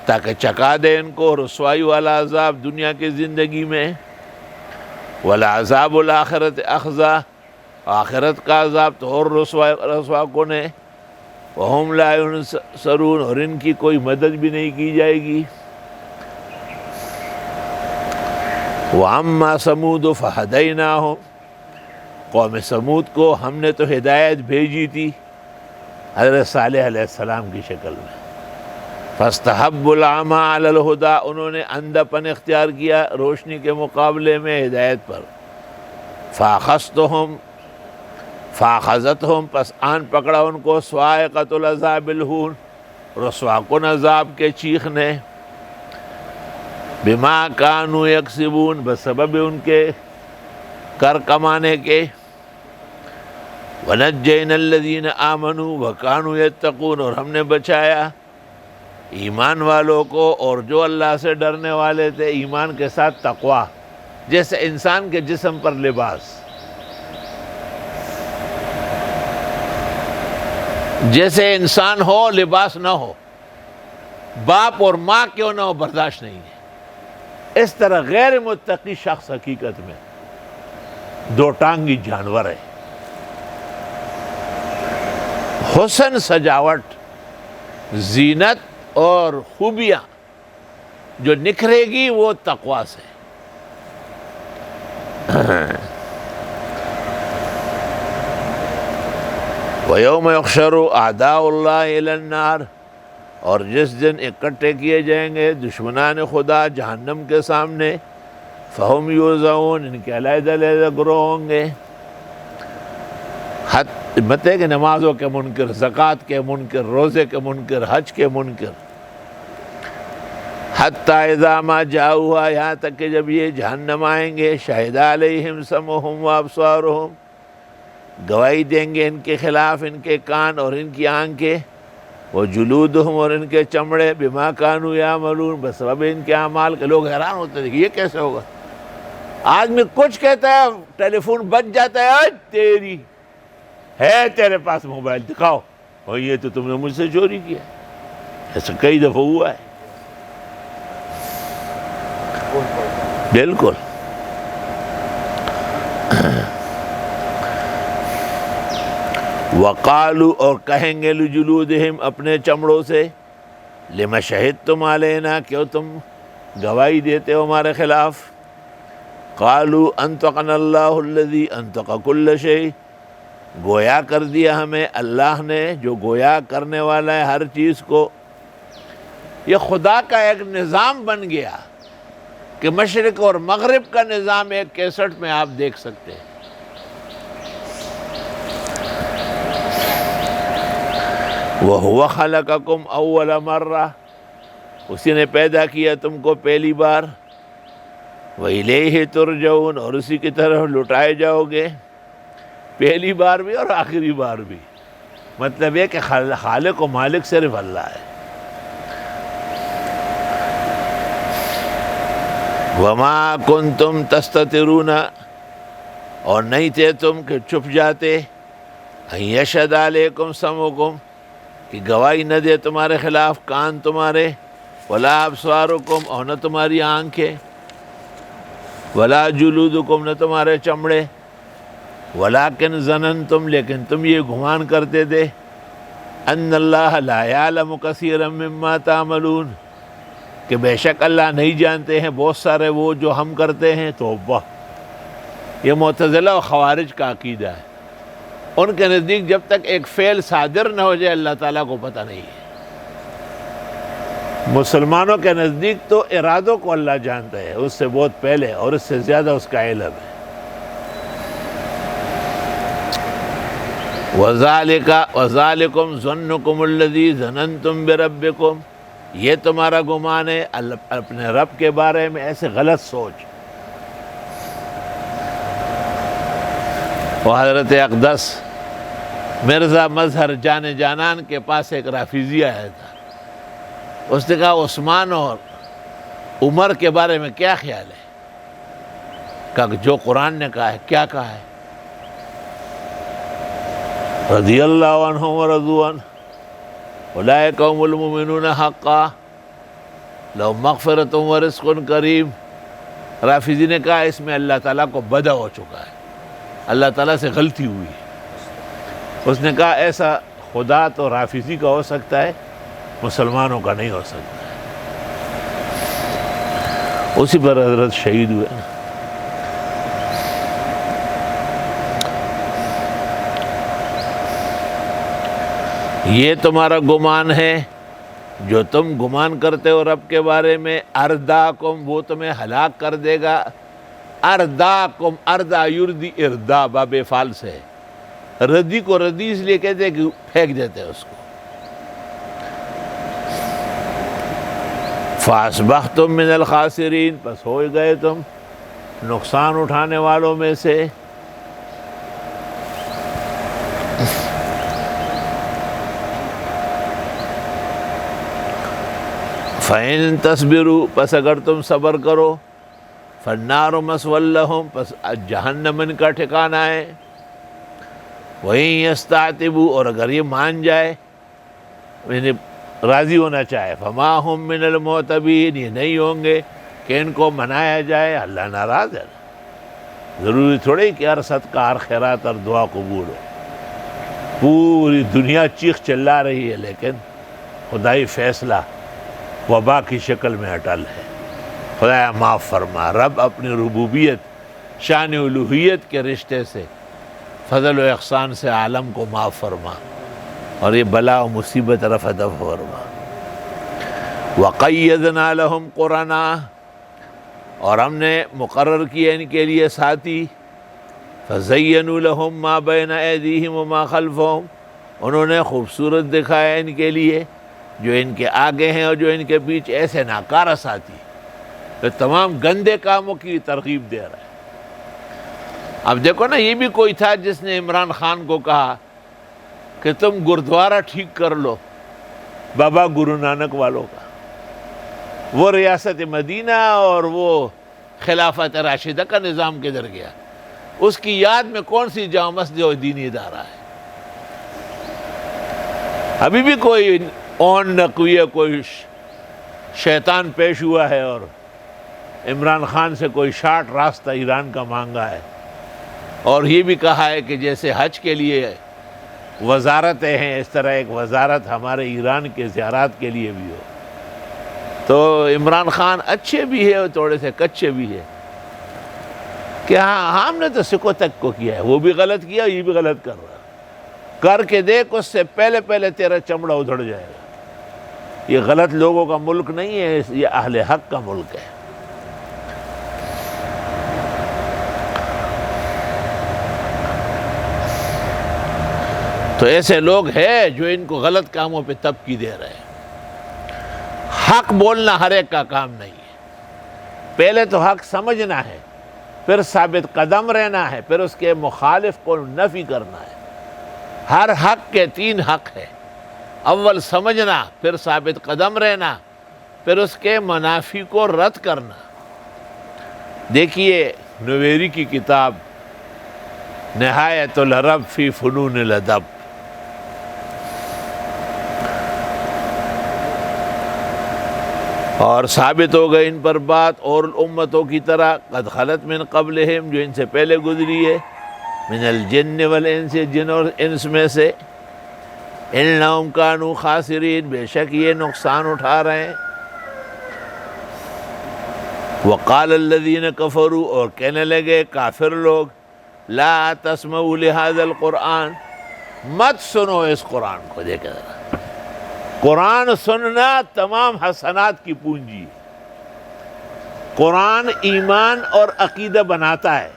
تاکہ چکا دے ان کو رسوائی والا عذاب دنیا کی زندگی میں، وَلَعَذَابُ الْآخِرَةِ أَخْزَىٰ، آخرت کا عذاب تو اور رسوا کن ہے، وَهُمْ لَا يُنصَرُونَ، اور ان کی کوئی مدد بھی نہیں کی جائے گی۔ وَأَمَّا ثَمُودُ فَهَدَيْنَاهُمْ، قوم سمود کو ہم نے تو ہدایت بھیجی تھی حضرت صالح علیہ السلام کی شکل میں، فَاسْتَحَبُّوا الْعَمَىٰ عَلَى الْهُدىٰ، انہوں نے اندھا پن اختیار کیا روشنی کے مقابلے میں ہدایت پر، فَأَخَذَتْهُمْ، پس آن پکڑا ان کو صَاعِقَةُ الْعَذَابِ الْهُونِ، رسوا کن عذاب کے چیخ نے، بِمَا كَانُوا يَكْسِبُونَ، بسبب ان کے کر کمانے کے، وَنَجَّيْنَا الَّذِينَ آمَنُوا وَكَانُوا يَتَّقُونَ، اور ہم نے بچایا ایمان والوں کو اور جو اللہ سے ڈرنے والے تھے، ایمان کے ساتھ تقوی، جیسے انسان کے جسم پر لباس، جیسے انسان ہو لباس نہ ہو، باپ اور ماں کیوں نہ ہو برداشت نہیں ہے، اس طرح غیر متقی شخص حقیقت میں 2 ٹانگی جانور ہے۔ حسن، سجاوٹ، زینت اور خوبیاں جو نکھرے گی وہ تقوی سے۔ وَيَوْمَ يُحْشَرُ أَعْدَاءُ اللَّهِ إِلَى النَّارِ، اور جس دن اکٹھے کیے جائیں گے دشمنان خدا جہنم کے سامنے، فَهُمْ يُوزَعُونَ، ان کے علیحدہ علیحدہ گروہ ہوں گے، متے کہ نمازوں کے منکر، زکوٰۃ کے منکر، روزے کے منکر، حج کے منکر، حَتَّى إِذَا مَا جَاءُوهَا، یہاں تک کہ جب یہ جہنم آئیں گے، شَهِدَ عَلَيْهِمْ سَمْعُهُمْ وَأَبْصَارُهُمْ، گواہی دیں گے ان کے خلاف ان کے کان اور ان کی آنکھیں، وَجُلُودُهُمْ، اور ان کے چمڑے، بِمَا كَانُوا يَعْمَلُونَ، بسبب ان کے اعمال کے۔ لوگ حیران ہوتے ہیں کہ یہ کیسے ہوگا، آدمی کچھ کہتا ہے ٹیلی فون بج جاتا ہے، تیری ہے تیرے پاس موبائل دکھاؤ، اور یہ تو تم نے مجھ سے چوری کیا، ایسا کئی دفعہ ہوا ہے۔ بالکل۔ وقالوا، اور کہیں گے، لجلودہم، اپنے چمڑوں سے، لما شہدتم علینا، کیوں تم گواہی دیتے ہو ہمارے خلاف، قالوا انطقنا اللہ الذی انطق کل شیء، گویا کر دیا ہمیں اللہ نے جو گویا کرنے والا ہے ہر چیز کو۔ یہ خدا کا ایک نظام بن گیا کہ مشرق اور مغرب کا نظام ایک کیسٹ میں آپ دیکھ سکتے ہیں۔ وَهُوَ خَلَقَكُمْ أَوَّلَ مَرَّةٍ، اسی نے پیدا کیا تم کو پہلی بار، وَإِلَيْهِ تُرْجَعُونَ، اور اسی کی طرف لٹائے جاؤ گے، پہلی بار بھی اور آخری بار بھی۔ مطلب یہ کہ خالق و مالک صرف اللہ ہے۔ وَمَا كُنْتُمْ تَسْتَتِرُونَ، اور نہیں تھے تم کہ چھپ جاتے، أَن يَشْهَدَ عَلَيْكُمْ سَمْعُكُمْ، کہ گواہی نہ دے تمہارے خلاف کان تمہارے، وَلَا أَبْصَارُكُمْ، اور نہ تمہاری آنکھیں، وَلَا جُلُودُكُمْ، نہ تمہارے چمڑے، وَلَكِنْ ظَنَنْتُمْ، لیکن تم یہ گمان کرتے تھے، أَنَّ اللَّهَ لَا يَعْلَمُ كَثِيرًا مِّمَّا تَعْمَلُونَ، کہ بے شک اللہ نہیں جانتے ہیں بہت سارے وہ جو ہم کرتے ہیں۔ توبہ، یہ معتزلہ و خوارج کا عقیدہ ہے ان کے نزدیک جب تک ایک فعل صادر نہ ہو جائے اللہ تعالیٰ کو پتہ نہیں ہے۔ مسلمانوں کے نزدیک تو ارادوں کو اللہ جانتا ہے، اس سے بہت پہلے اور اس سے زیادہ اس کا علم ہے۔ وَذَلِكُمْ ظَنُّكُمُ الَّذِي ظَنَنْتُمْ بِرَبِّكُمْ، یہ تمہارا گمان ہے اپنے رب کے بارے میں، ایسے غلط سوچ۔ وہ حضرت اقدس مرزا مظہر جان جانان کے پاس ایک رافضی آیا تھا، اس نے کہا عثمان اور عمر کے بارے میں کیا خیال ہے؟ کہا کہ جو قرآن نے کہا ہے۔ کیا کہا ہے؟ رضی اللہ عنہم ورضوا عنہ اولئک هم المؤمنون حقا لهم مغفرۃ ورزق کریم۔ رافضی نے کہا اس میں اللہ تعالیٰ کو بدع ہو چکا ہے، اللہ تعالیٰ سے غلطی ہوئی ہے۔ اس نے کہا ایسا خدا تو رافضی کا ہو سکتا ہے، مسلمانوں کا نہیں ہو سکتا ہے۔ اسی پر حضرت شہید ہوئے۔ یہ تمہارا گمان ہے جو تم گمان کرتے ہو رب کے بارے میں، ارداکم، وہ تمہیں ہلاک کر دے گا۔ ارداکم، اردا یردی اردا باب فعل سے ہے، ردی کو ردی اس لیے کہتے ہیں کہ پھینک دیتے ہیں اس کو۔ فَأَصْبَحْتُم مِّنَ الْخَاسِرِينَ، پس ہو گئے تم نقصان اٹھانے والوں میں سے۔ فَإِن تَصْبِرُوا، پس اگر تم صبر کرو، فَالنَّارُ مَثْوًى لَّهُمْ، پس جہنم ان کا ٹھکانہ ہے۔ وَإِن يَسْتَعْتِبُوا، اور اگر یہ مان جائے یعنی راضی ہونا چاہے، فَمَا هُم مِّنَ الْمُعْتَبِينَ، یہ نہیں ہوں گے کہ ان کو منایا جائے۔ اللہ ناراض ہے، ضروری تھوڑی کہ ہر صدقہ، ہر خیرات، ہر دعا قبول ہو۔ پوری دنیا چیخ چلا رہی ہے لیکن خدائی فیصلہ وبا کی شکل میں اٹل ہے۔ خدایا معاف فرما۔ رب اپنی ربوبیت، شان الوہیت کے رشتے سے، فضل و احسان سے عالم کو معاف فرما، اور یہ بلا و مصیبت رفع دفع فرما۔ وَقَيَّدْنَا لَهُمْ قُرَنَا، اور ہم نے مقرر کیا ان کے لیے ساتھی۔ فَزَيَّنُوا لَهُمْ مَا بَيْنَ أَيْدِيهِمْ وَمَا خَلْفَهُمْ، انہوں نے خوبصورت دکھایا ان کے لیے جو ان کے آگے ہیں اور جو ان کے پیچھے، ایسے ناکارہ ساتھی تو تمام گندے کاموں کی ترغیب دے رہا ہے۔ اب دیکھو نا، یہ بھی کوئی تھا جس نے عمران خان کو کہا کہ تم گردوارہ ٹھیک کر لو بابا گرو نانک والوں کا، وہ ریاست مدینہ اور وہ خلافت راشدہ کا نظام کدھر گیا؟ اس کی یاد میں کون سی جامع مسجد اور دینی ادارہ ہے؟ ابھی بھی کوئی اون نقوی کوئی شیطان پیش ہوا ہے اور عمران خان سے کوئی شارٹ راستہ ایران کا مانگا ہے، اور یہ بھی کہا ہے کہ جیسے حج کے لیے وزارتیں ہیں اس طرح ایک وزارت ہمارے ایران کے زیارات کے لیے بھی ہو۔ تو عمران خان اچھے بھی ہے اور تھوڑے سے کچے بھی ہے کہ ہاں ہم نے تو سکو تک کو کیا ہے، وہ بھی غلط کیا، یہ بھی غلط کر رہا، کر کے دیکھ اس سے پہلے تیرا چمڑا ادھڑ جائے گا۔ یہ غلط لوگوں کا ملک نہیں ہے، یہ اہل حق کا ملک ہے۔ تو ایسے لوگ ہیں جو ان کو غلط کاموں پہ تبکی دے رہے ہیں۔ حق بولنا ہر ایک کا کام نہیں ہے، پہلے تو حق سمجھنا ہے، پھر ثابت قدم رہنا ہے، پھر اس کے مخالف کو نفی کرنا ہے۔ ہر حق کے 3 حق ہے، اول سمجھنا، پھر ثابت قدم رہنا، پھر اس کے منافی کو رد کرنا۔ دیکھیے نویری کی کتاب نہایت العرب فی فنون الادب، اور ثابت ہو گئے ان پر بات، اور امتوں کی طرح قد خلت من قبلہم، جو ان سے پہلے گزری ہے، من الجن والانس، جن اور انس میں سے، انہم کانوا خاسرین، بے شک یہ نقصان اٹھا رہے ہیں۔ وقال الذین کفروا، اور کہنے لگے کافر لوگ، لا تسمعوا لهذا القرآن، مت سنو اس قرآن کو. دیکھیں ذرا، قرآن سننا تمام حسنات کی پونجی. قرآن ایمان اور عقیدہ بناتا ہے.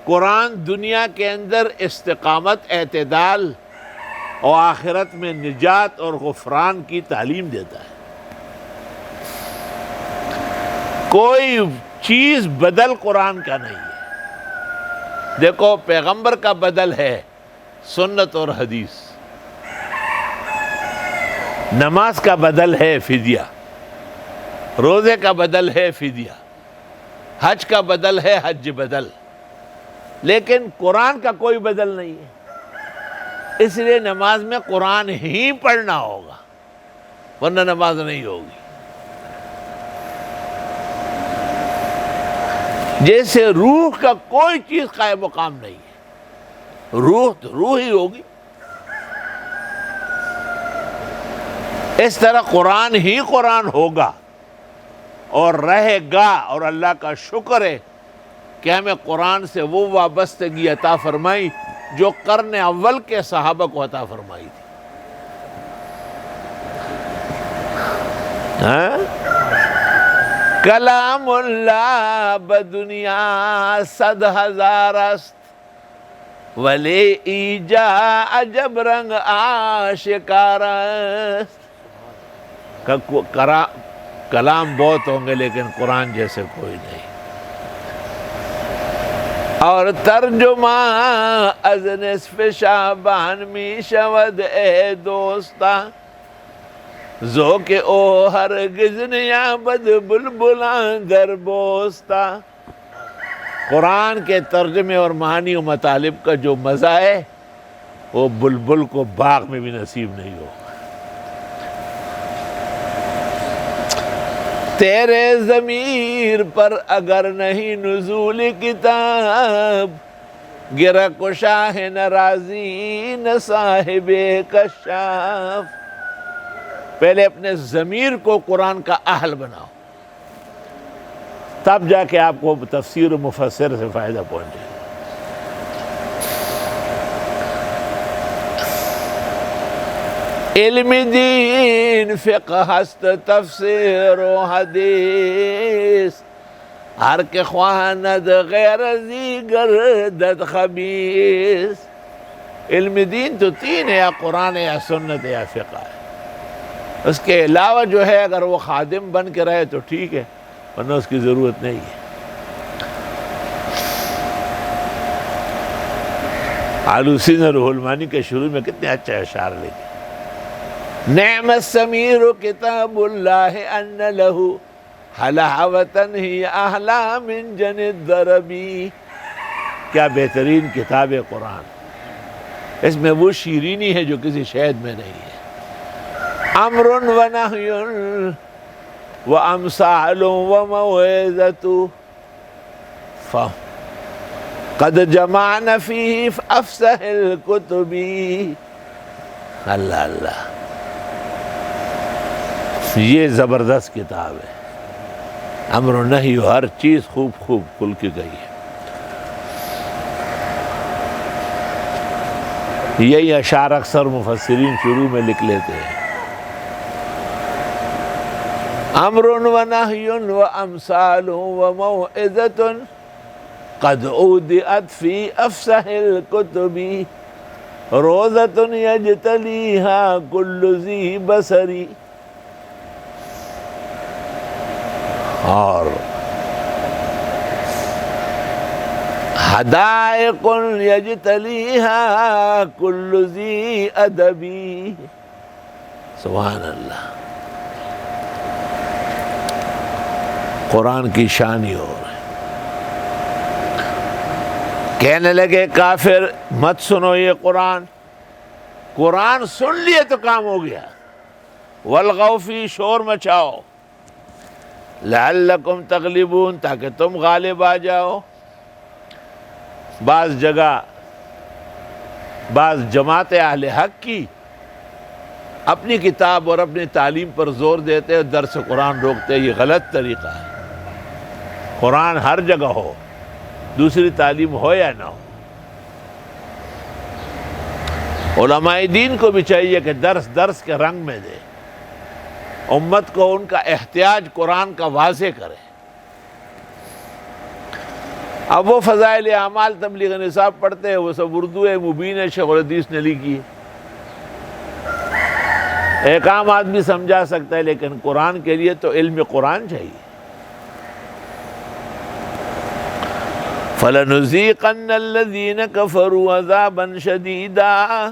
قرآن دنیا کے اندر استقامت، اعتدال اور آخرت میں نجات اور غفران کی تعلیم دیتا ہے. کوئی چیز بدل قرآن کا نہیں ہے. دیکھو پیغمبر کا بدل ہے سنت اور حدیث، نماز کا بدل ہے فدیہ، روزے کا بدل ہے فدیہ، حج کا بدل ہے حج بدل، لیکن قرآن کا کوئی بدل نہیں ہے. اس لیے نماز میں قرآن ہی پڑھنا ہوگا، ورنہ نماز نہیں ہوگی. جیسے روح کا کوئی چیز قائم مقام نہیں ہے، روح تو روح ہی ہوگی، اس طرح قرآن ہی قرآن ہوگا اور رہے گا. اور اللہ کا شکر ہے کہ ہمیں قرآن سے وہ وابستگی عطا فرمائی جو قرن اول کے صحابہ کو عطا فرمائی تھی. کلام اللہ بدنیا 100,000 است، ولی ایجا عجب رنگ آشکار است. کلام بہت ہوں گے لیکن قرآن جیسے کوئی نہیں. اور ترجمہ از نصف شعبان می شود اے دوستا، ذوق او ہرگز نیابد بلبلان در بوستا. قرآن کے ترجمے اور معنی و مطالب کا جو مزہ ہے وہ بلبل کو باغ میں بھی نصیب نہیں ہو. تیرے ضمیر پر اگر نہیں نزول کتاب، گرہ کو شاہ ناراضی نہ صاحب کشاف. پہلے اپنے ضمیر کو قرآن کا اہل بناؤ، تب جا کے آپ کو تفسیر و مفسر سے فائدہ پہنچے. علم دین فقہ ہست تفسیر و حدیث، ہر کے خواند غیر ازی گردد خبیث. علم دین تو 3 ہے، یا قرآن یا سنت یا فقہ ہے. اس کے علاوہ جو ہے اگر وہ خادم بن کے رہے تو ٹھیک ہے، ورنہ اس کی ضرورت نہیں ہے. آلوسی نے روح المعانی کے شروع میں کتنے اچھے اشعار لکھے. نعم السمیر کتاب اللہ ان لہو حلاوتن ہی احلا من جن الدربی. کیا بہترین کتاب ہے قرآن، اس میں وہ شیرینی ہے جو کسی شہد میں نہیں ہے. امر و نہی و امثال و موعظۃ، قد جمعن فیہ افصح الکتب. اللہ اللہ، یہ زبردست کتاب ہے. امر و نہی ہر چیز خوب خوب کھل کے گئی ہے. یہی اشعار اکثر مفسرین شروع میں لکھ لیتے ہیں. امر و نہی و امثال و موعظۃ، قد اودعت فی افصح الکتب، روضۃ یجتلیہا کل ذی بصری. اور حدائق یجتلیہا کل ذی ادبی. سبحان اللہ، قرآن کی شان ہی ہو رہی. کہنے لگے کافر مت سنو یہ قرآن. قرآن سن لیے تو کام ہو گیا. والغوا فی، شور مچاؤ. لعلکم تغلبون، تاکہ تم غالب آ جاؤ. بعض جگہ بعض جماعت اہل حق کی اپنی کتاب اور اپنی تعلیم پر زور دیتے اور درس قرآن روکتے. یہ غلط طریقہ ہے. قرآن ہر جگہ ہو، دوسری تعلیم ہو یا نہ ہو. علماء دین کو بھی چاہیے کہ درس کے رنگ میں دے، امت کو ان کا احتیاج قرآن کا واضح کرے۔ اب وہ فضائل اعمال تبلیغ نصاب پڑھتے ہیں، وہ سب اردو مبین شیخ الحدیث نے لکھی ہے، ایک عام آدمی سمجھا سکتا ہے، لیکن قرآن کے لیے تو علم قرآن چاہیے۔ فَلَنُذِيقَنَّ الَّذِينَ كَفَرُوا عَذَابًا شَدِيدًا،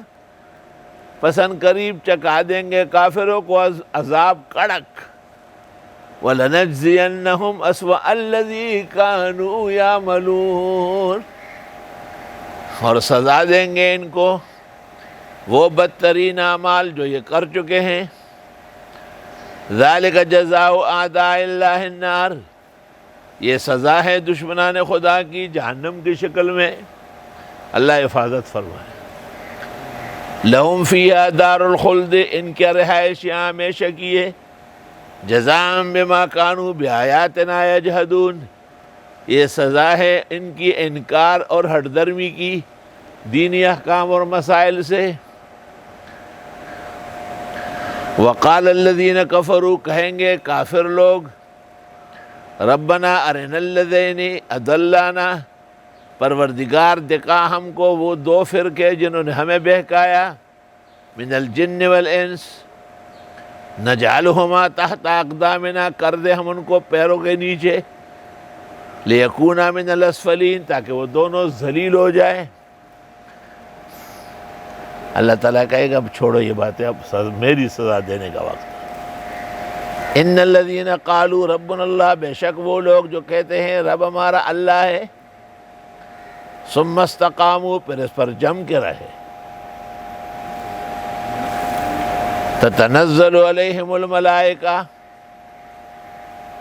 پسند قریب چکھا دیں گے کافروں کو عذاب کڑک۔ وَلَنَجْزِيَنَّهُمْ أَسْوَأَ الَّذِي كَانُوا يَعْمَلُونَ، اور سزا دیں گے ان کو وہ بدترین اعمال جو یہ کر چکے ہیں۔ ذَلِكَ جَزَاءُ أَعْدَاءِ اللَّهِ النَّارِ، یہ سزا ہے دشمنان خدا کی جہنم کی شکل میں، اللہ حفاظت فرمائے۔ لَهُمْ فِيهَا دَارُ الْخُلْدِ، ان کی رہائش یہاں ہمیشہ کی ہے۔ جزاء بما كانوا بآياتنا يجحدون، یہ سزا ہے ان کی انکار اور ہٹ درمی کی دینی احکام اور مسائل سے۔ وقال الذين كفروا، کہیں گے کافر لوگ، ربنا ارنا الذين اضلانا، پروردگار دکھا ہم کو وہ دو فرقے جنہوں نے ہمیں بہکایا، من الجن والانس، نجعلہما تحت اقدامنا، کر دے ہم ان کو پیروں کے نیچے، لیکونا من الاسفلین، تاکہ وہ دونوں ذلیل ہو جائے۔ اللہ تعالیٰ کہے گا اب چھوڑو یہ باتیں، اب میری سزا دینے کا وقت ہے۔ ان الذین قالوا ربنا اللہ، بے شک وہ لوگ جو کہتے ہیں رب ہمارا اللہ ہے، ثم استقاموا، پھر اس پر جم کے رہے، تتنزل علیہم الملائکہ،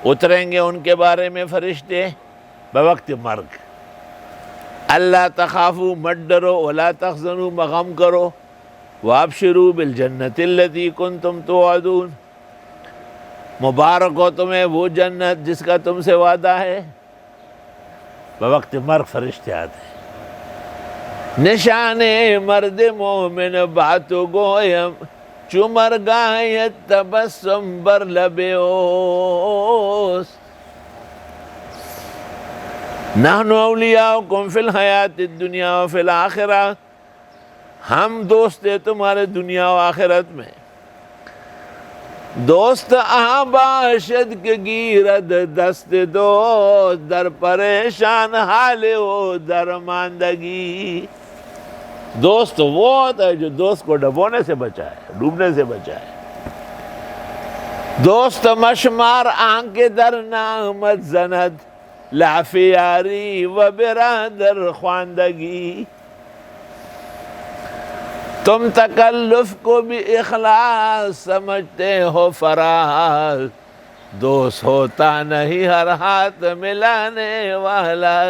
اتریں گے ان کے بارے میں فرشتے بوقت مرگ، اللہ تخافوا، مت ڈرو، ولا تحزنوا، مغم کرو، وابشروا بالجنت التی کنتم توعدون، مبارک ہو تمہیں وہ جنت جس کا تم سے وعدہ ہے۔ بوقت مرگ فرشتے آتے ہیں، نشان مرد مومن باتو گویم، چمر گایت تبسم بر لب اوست، نحن اولیاؤکم فی الحیات الدنیا و فی الآخرہ، ہم دوست ہیں تمہارے دنیا و آخرت میں۔ دوست آ باشد کے گیرد دست دوست، در پریشان حال و درماندگی، دوست وہ ہوتا ہے جو دوست کو ڈبونے سے بچائے، ڈوبنے سے بچائے۔ دوست مشمار آنکھ در نامت زند، لافی یاری و برادر خواندگی، تم تکلف کو بھی اخلاص سمجھتے ہو فراز، دوست ہوتا نہیں ہر ہاتھ ملانے والا،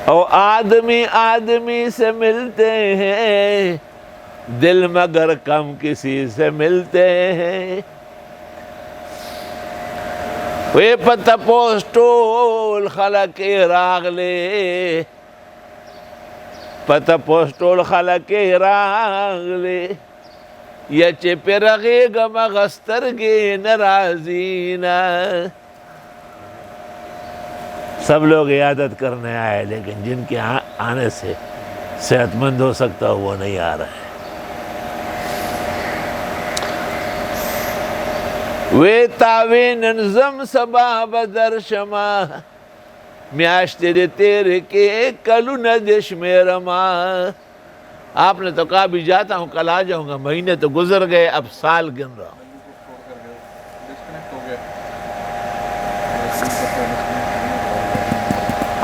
او آدمی آدمی سے ملتے ہیں، دل مگر کم کسی سے ملتے ہیں۔ وے پتہ پوسٹول خلق راغلے، پتہ پوسٹول خلق راغلے، یچے پرغے گم غسترگے نرازینا، سب لوگ عیادت کرنے آئے، لیکن جن کے آنے سے صحت مند ہو سکتا ہو وہ نہیں آ رہے۔ وے تاوے ننظم سبا بدر شما، میاشت دے تیرے کے کلو ندش میرا ماں، آپ نے تو کہا بھی جاتا ہوں کل آ جاؤں گا، مہینے تو گزر گئے، اب سال گن رہا ہوں۔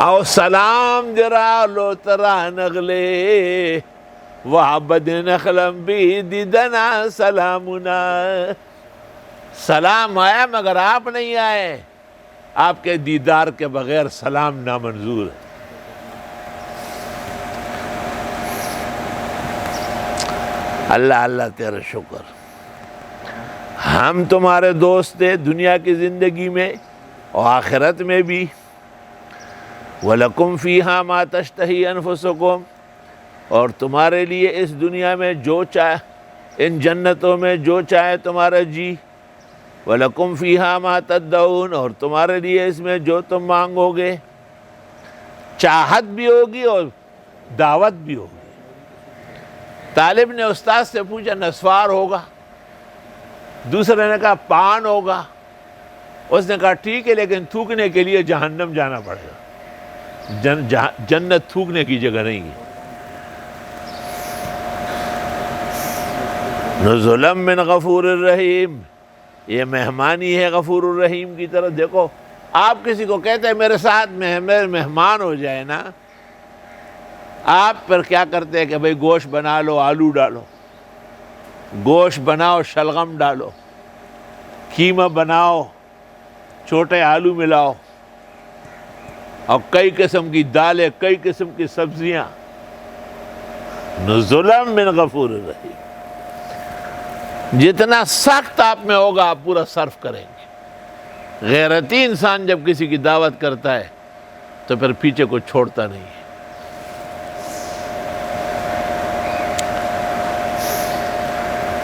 او سلام درا لو ترا نغلے، وعبد نخلم بھی دیدنا سلامنا، سلام آیا مگر آپ نہیں آئے، آپ کے دیدار کے بغیر سلام نامنظور ہے۔ اللہ اللہ تیرا شکر، ہم تمہارے دوست ہیں دنیا کی زندگی میں اور آخرت میں بھی۔ وَلَكُمْ فِيهَا مَا تَشْتَهِي أَنفُسُكُمْ، اور تمہارے لیے اس دنیا میں جو چاہے، ان جنتوں میں جو چاہے تمہارا جی، وَلَكُمْ فِيهَا مَا تَدَّعُونَ، اور تمہارے لیے اس میں جو تم مانگو گے، چاہت بھی ہوگی اور دعوت بھی ہوگی۔ طالب نے استاد سے پوچھا نسوار ہوگا، دوسرے نے کہا پان ہوگا، اس نے کہا ٹھیک ہے لیکن تھوکنے کے لیے جہنم جانا پڑے گا، جنت تھوکنے کی جگہ نہیں ہے۔ نزلا من غفور الرحیم، یہ مہمانی ہے غفور الرحیم کی طرف۔ دیکھو آپ کسی کو کہتے ہیں میرے ساتھ میرے مہمان ہو جائے نا، آپ پر کیا کرتے ہیں کہ بھئی گوشت بنا لو، آلو ڈالو، گوشت بناؤ شلغم ڈالو، قیمہ بناؤ، چھوٹے آلو ملاؤ، اور کئی قسم کی دالیں، کئی قسم کی سبزیاں۔ نزلا من غفور الرحیم، جتنا سخت آپ میں ہوگا آپ پورا صرف کریں گے۔ غیرتی انسان جب کسی کی دعوت کرتا ہے تو پھر پیچھے کو چھوڑتا نہیں ہے۔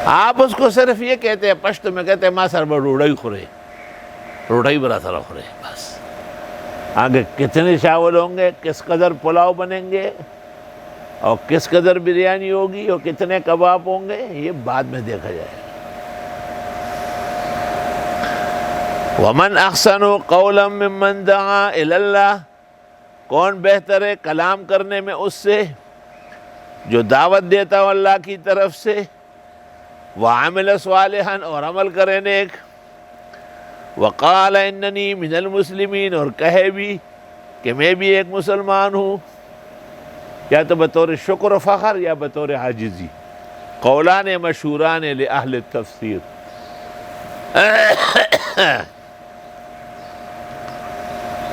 آپ اس کو صرف یہ کہتے ہیں، پشتو میں کہتے ہیں ماں سر بر روڑائی خورے، روڑائی برا سر خورے، بس آگے کتنے چاول ہوں گے، کس قدر پلاؤ بنیں گے، اور کس قدر بریانی ہوگی، اور کتنے کباب ہوں گے، یہ بعد میں دیکھا جائے گا۔ وَمَنْ أَحْسَنُ قَوْلًا مِّمَّنْ دَعَا إِلَى اللَّهِ، کون بہتر ہے کلام کرنے میں اس سے جو دعوت دیتا ہو اللہ کی طرف سے، وَعَمِلَ صَالِحًا، اور عمل کرے نیک، وَقَالَ إِنَّنِي مِنَ الْمُسْلِمِينَ، اور کہے بھی کہ میں بھی ایک مسلمان ہوں، یا تو بطور شکر و فخر یا بطور عاجزی۔ قولان مشہوران لأہل التفسیر۔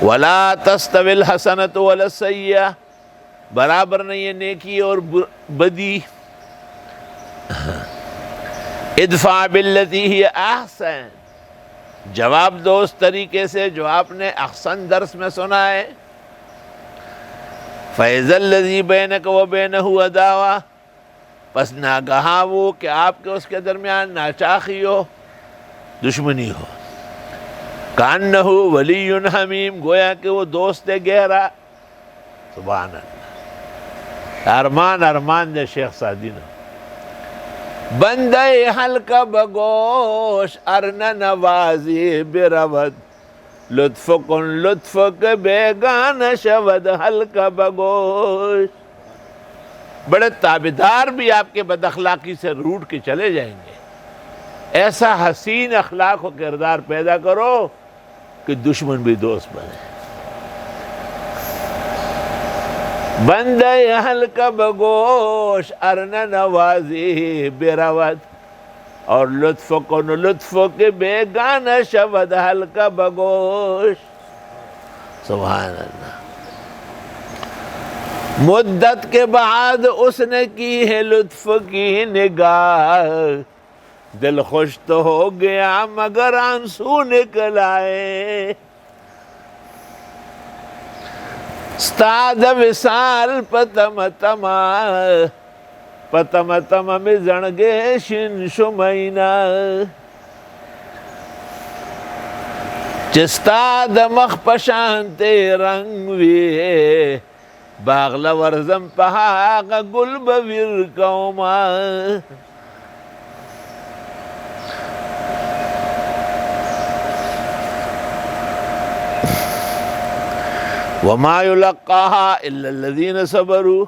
وَلَا تَسْتَوِي الْحَسَنَةُ وَلَا السَّيِّئَةُ، برابر نہیں ہے نیکی اور بدی۔ ادفع باللتی ہی احسن، جواب دو اس طریقے سے جو آپ نے احسن درس میں سنا ہے۔ فَإِذَا الَّذِي بَيْنَكَ وَبَيْنَهُ عَدَاوَةٌ، پس ناگہاں وہ کہ آپ کے اس کے درمیان ناچاخی ہو، دشمنی ہو، کَأَنَّهُ وَلِيٌّ حَمِيمٌ، گویا کہ وہ دوست گہرا۔ سبحان اللہ، ارمان ارمان دے شیخ سعدی نے۔ بندے حلقہ بگوش ارن نوازی برود، لطف کن لطف کے بیگان شود حلقہ بگوش۔ بڑے تابعدار بھی آپ کے بد اخلاقی سے روٹ کے چلے جائیں گے، ایسا حسین اخلاق و کردار پیدا کرو کہ دشمن بھی دوست بنے۔ بندے حلقہ بگوش ارن نوازی برود، اور لطف کن لطف کے بیگان شود حلقہ بگوش۔ سبحان اللہ۔ مدت کے بعد اس نے کی ہے لطف کی نگاہ، دل خوش تو ہو گیا مگر آنسو نکل آئے۔ استاد وصال پتم تما، پتم تم مزنگے شن شمینا، چستاد مخ پشانتے رنگ وی، باغلا ورزم پہاغ گل بویر قوما۔ وَمَا يُلَقَّاهَا إِلَّا الَّذِينَ صَبَرُوا،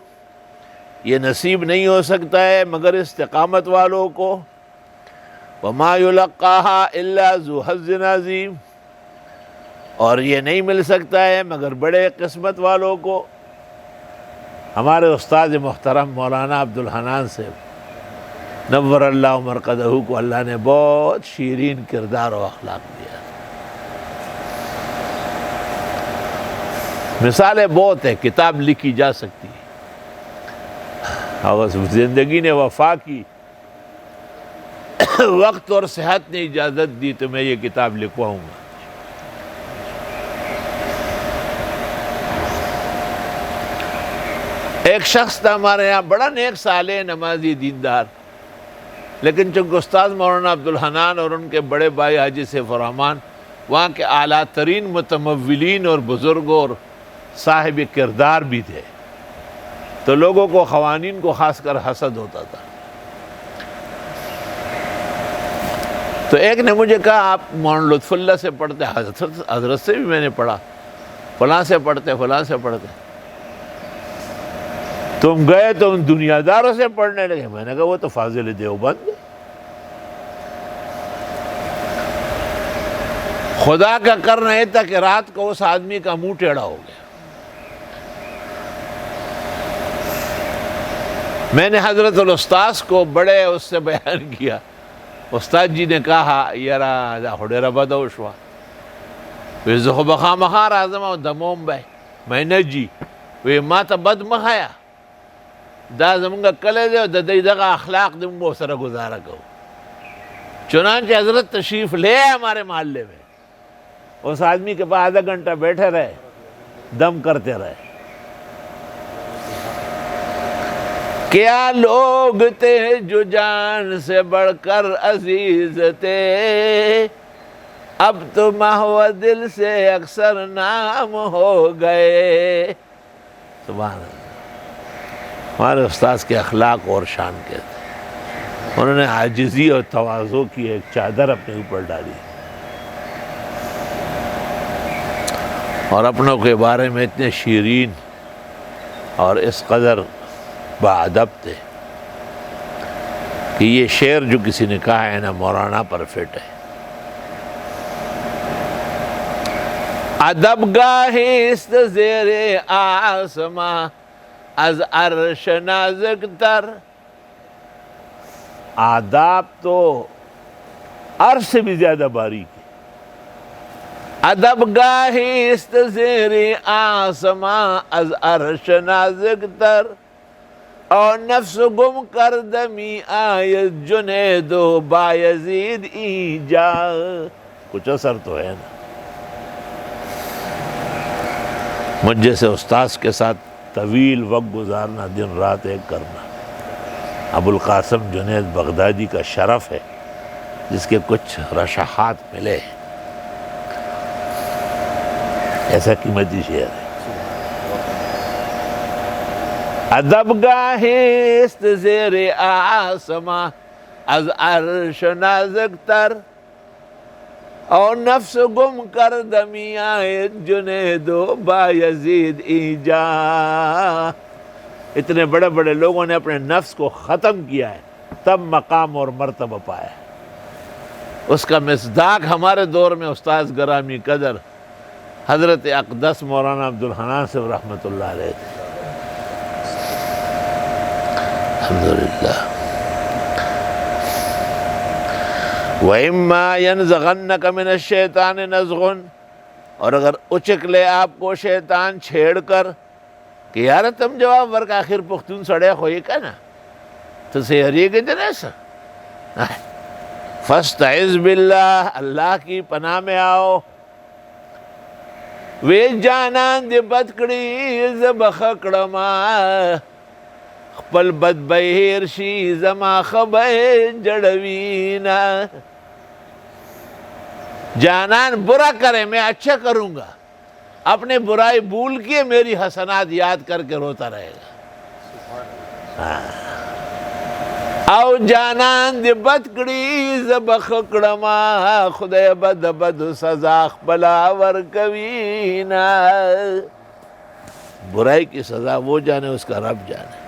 یہ نصیب نہیں ہو سکتا ہے مگر استقامت والوں کو۔ وَمَا يُلَقَّاهَا إِلَّا ذُو حَظٍّ عَظِيمٍ، اور یہ نہیں مل سکتا ہے مگر بڑے قسمت والوں کو۔ ہمارے استاد محترم مولانا عبدالحنان سے نور اللہ مرقدہ کو اللہ نے بہت شیرین کردار و اخلاق دیا۔ مثالیں بہت ہیں، کتاب لکھی جا سکتی ہے، اور زندگی نے وفا کی، وقت اور صحت نے اجازت دی تو میں یہ کتاب لکھواؤں گا۔ ایک شخص تھا ہمارے یہاں بڑا نیک صالح نمازی دیندار، لیکن چونکہ استاد مولانا عبدالحنان اور ان کے بڑے بھائی حاجی سیف الرحمان وہاں کے اعلیٰ ترین متمولین اور بزرگ اور صاحب کردار بھی تھے، تو لوگوں کو، خوانین کو خاص کر حسد ہوتا تھا۔ تو ایک نے مجھے کہا آپ مولانا لطف اللہ سے پڑھتے، حضرت سے بھی میں نے پڑھا، فلاں سے پڑھتے، فلاں سے پڑھتے، تم گئے تو ان دنیا داروں سے پڑھنے لگے۔ میں نے کہا وہ تو فاضل دیوبند ہے۔ خدا کا کرنا یہ تھا کہ رات کو اس آدمی کا منہ ٹیڑھا ہو گیا۔ میں نے حضرت الاستاذ کو بڑے اس سے بیان کیا، استاد جی نے کہا یرا دا خودیرا بدو شوا وی زخو بخا مخار آزم و دموم بے میں نجی وی ما تا بد مخایا دا زمانگا کلے دے دا دی دغا اخلاق دے مو سر گزارا کو۔ چنانچہ حضرت تشریف لے ہمارے محلے میں، اس آدمی کے پاس آدھا گھنٹہ بیٹھے رہے، دم کرتے رہے۔ کیا لوگ تھے جو جان سے بڑھ کر عزیز تھے، اب تو محو دل سے اکثر نام ہو گئے۔ سبحان اللہ، ہمارے استاذ کے اخلاق اور شان کے تھے۔ انہوں نے عاجزی اور تواضع کی ایک چادر اپنے اوپر ڈالی اور اپنوں کے بارے میں اتنے شیرین اور اس قدر باادب تھے کہ یہ شعر جو کسی نے کہا ہے نا مولانا پر فٹ ہے۔ ادب گاہی است زیر آسماں از عرش نازک تر، آداب تو عرش سے بھی زیادہ باریک ہے۔ ادب گاہی است زیر آسماں از عرش نازک تر، اور نفس گم کر دمی آیت جنید و بایزید ایجا۔ کچھ اثر تو ہے نا۔ مجھ جیسے استاذ کے ساتھ طویل وقت گزارنا، دن رات ایک کرنا، ابو القاسم جنید بغدادی کا شرف ہے، جس کے کچھ رشحات ملے۔ ایسا قیمتی شعر ہے۔ ادب گاہی است زیر آسماں از عرش نازک تر، اور نفس گم کر دمی آیت جنید و بایزید ایجا۔ اتنے بڑے بڑے لوگوں نے اپنے نفس کو ختم کیا ہے، تب مقام اور مرتبہ پایا ہے۔ اس کا مصداق ہمارے دور میں استاذ گرامی قدر حضرت اقدس مولانا عبدالحنان صاحب رحمۃ اللہ علیہ تھے۔ الحمدللہ۔ وَإِمَّا يَنزَغَنَّكَ مِنَ الشَّيْطَانِ نَزْغٌ، اور اگر اچک لے آپ کو شیطان چھیڑ کر کہ یار تم جواب ورک آخر پختون سڑے ہوئی کا نا تو سہری کے دن ایسا فَاسْتَعِذْ بِاللَّهِ، اللہ کی پناہ میں آؤ۔ وے جانان دی بدکڑی زبخکڑما، خپل بد بہیر شی زما خبے جڑوینا۔ جانان برا کرے میں اچھا کروں گا، اپنے برائی بھول کے میری حسنات یاد کر کے روتا رہے گا۔ او جانان دی بدکڑی زبخکڑما، خدای بد بد سزا خپلا ورکوینا۔ برائی کی سزا وہ جانے، اس کا رب جانے۔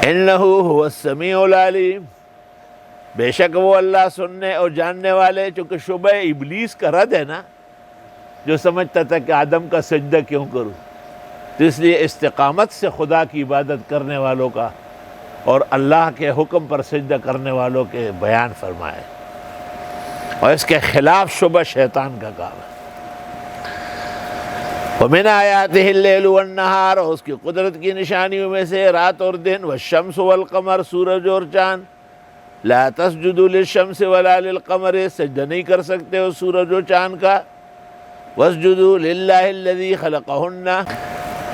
انہو هو السمیع العلیم، بے شک وہ اللہ سننے اور جاننے والے۔ چونکہ شبہ ابلیس کا رد ہے نا، جو سمجھتا تھا کہ آدم کا سجدہ کیوں کروں، تو اس لیے استقامت سے خدا کی عبادت کرنے والوں کا اور اللہ کے حکم پر سجدہ کرنے والوں کے بیان فرمائے، اور اس کے خلاف شبہ شیطان کا کام ہے۔ وَمِنْ آیَاتِهِ اللَّيْلُ وَالنَّهَارُ، اور اس کی قدرت کی نشانیوں میں سے رات اور دن، وَالشَّمْسُ وَالْقَمَرُ، سورج اور چاند، لَا تَسْجُدُوا لِلشَّمْسِ وَلَا لِلْقَمَرِ، سجدہ نہیں کر سکتے ہو سورج اور چاند کا، وَاسْجُدُوا لِلَّهِ الَّذِي خَلَقَهُنَّ،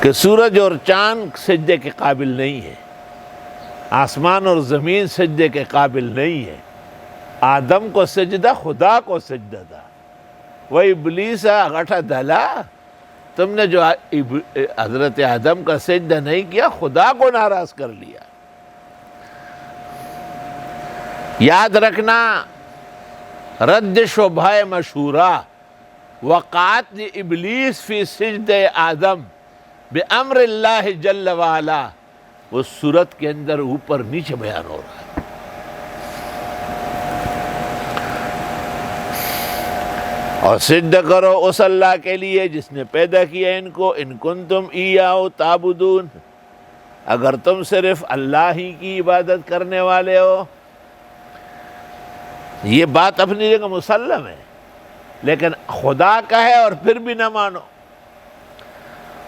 کہ سورج اور چاند سجدے کے قابل نہیں ہے، آسمان اور زمین سجدے کے قابل نہیں ہے، آدم کو سجدہ خدا کو سجدہ تھا، وہ ابلیس غٹھا دلا، تم نے جو حضرت آدم کا سجدہ نہیں کیا خدا کو ناراض کر لیا۔ یاد رکھنا رد شبہ مشہورہ وقعت ابلیس فی سجد آدم بامر اللہ جل وعلا، اس صورت کے اندر اوپر نیچے بیان ہو رہا ہے۔ اور سجدہ کرو اس اللہ کے لیے جس نے پیدا کیا ان کو، ان کنتم ایاہ تعبدون، اگر تم صرف اللہ ہی کی عبادت کرنے والے ہو۔ یہ بات اپنی جگہ مسلم ہے، لیکن خدا کا ہے اور پھر بھی نہ مانو۔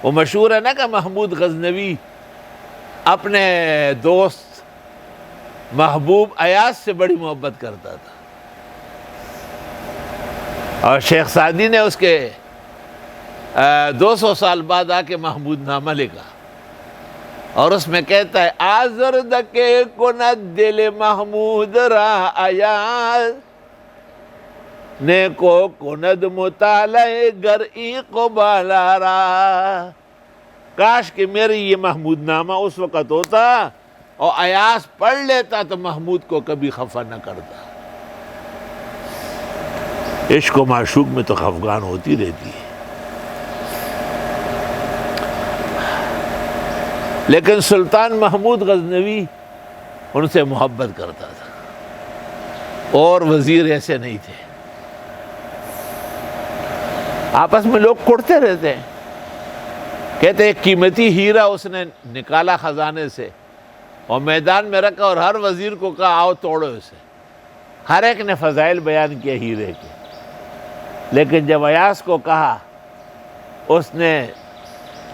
وہ مشہور ہے نا کہ محمود غزنوی اپنے دوست محبوب ایاز سے بڑی محبت کرتا تھا، اور شیخ سعدی نے اس کے 200 سال بعد آ کے محمود نامہ لکھا، اور اس میں کہتا ہے آزرد کے کند دل محمود را ایاز، نیکو کند مطالعہ گر ای قبالا را، کاش کہ میری یہ محمود نامہ اس وقت ہوتا اور ایاز پڑھ لیتا تو محمود کو کبھی خفا نہ کرتا۔ عشق و معشوق میں تو خفگان ہوتی رہتی ہے، لیکن سلطان محمود غزنوی ان سے محبت کرتا تھا، اور وزیر ایسے نہیں تھے۔ آپس میں لوگ کڑتے رہتے ہیں، کہتے ایک قیمتی ہیرا اس نے نکالا خزانے سے اور میدان میں رکھا، اور ہر وزیر کو کہا آؤ توڑو اسے۔ ہر ایک نے فضائل بیان کیا ہیرے کے، لیکن جب ایاز کو کہا اس نے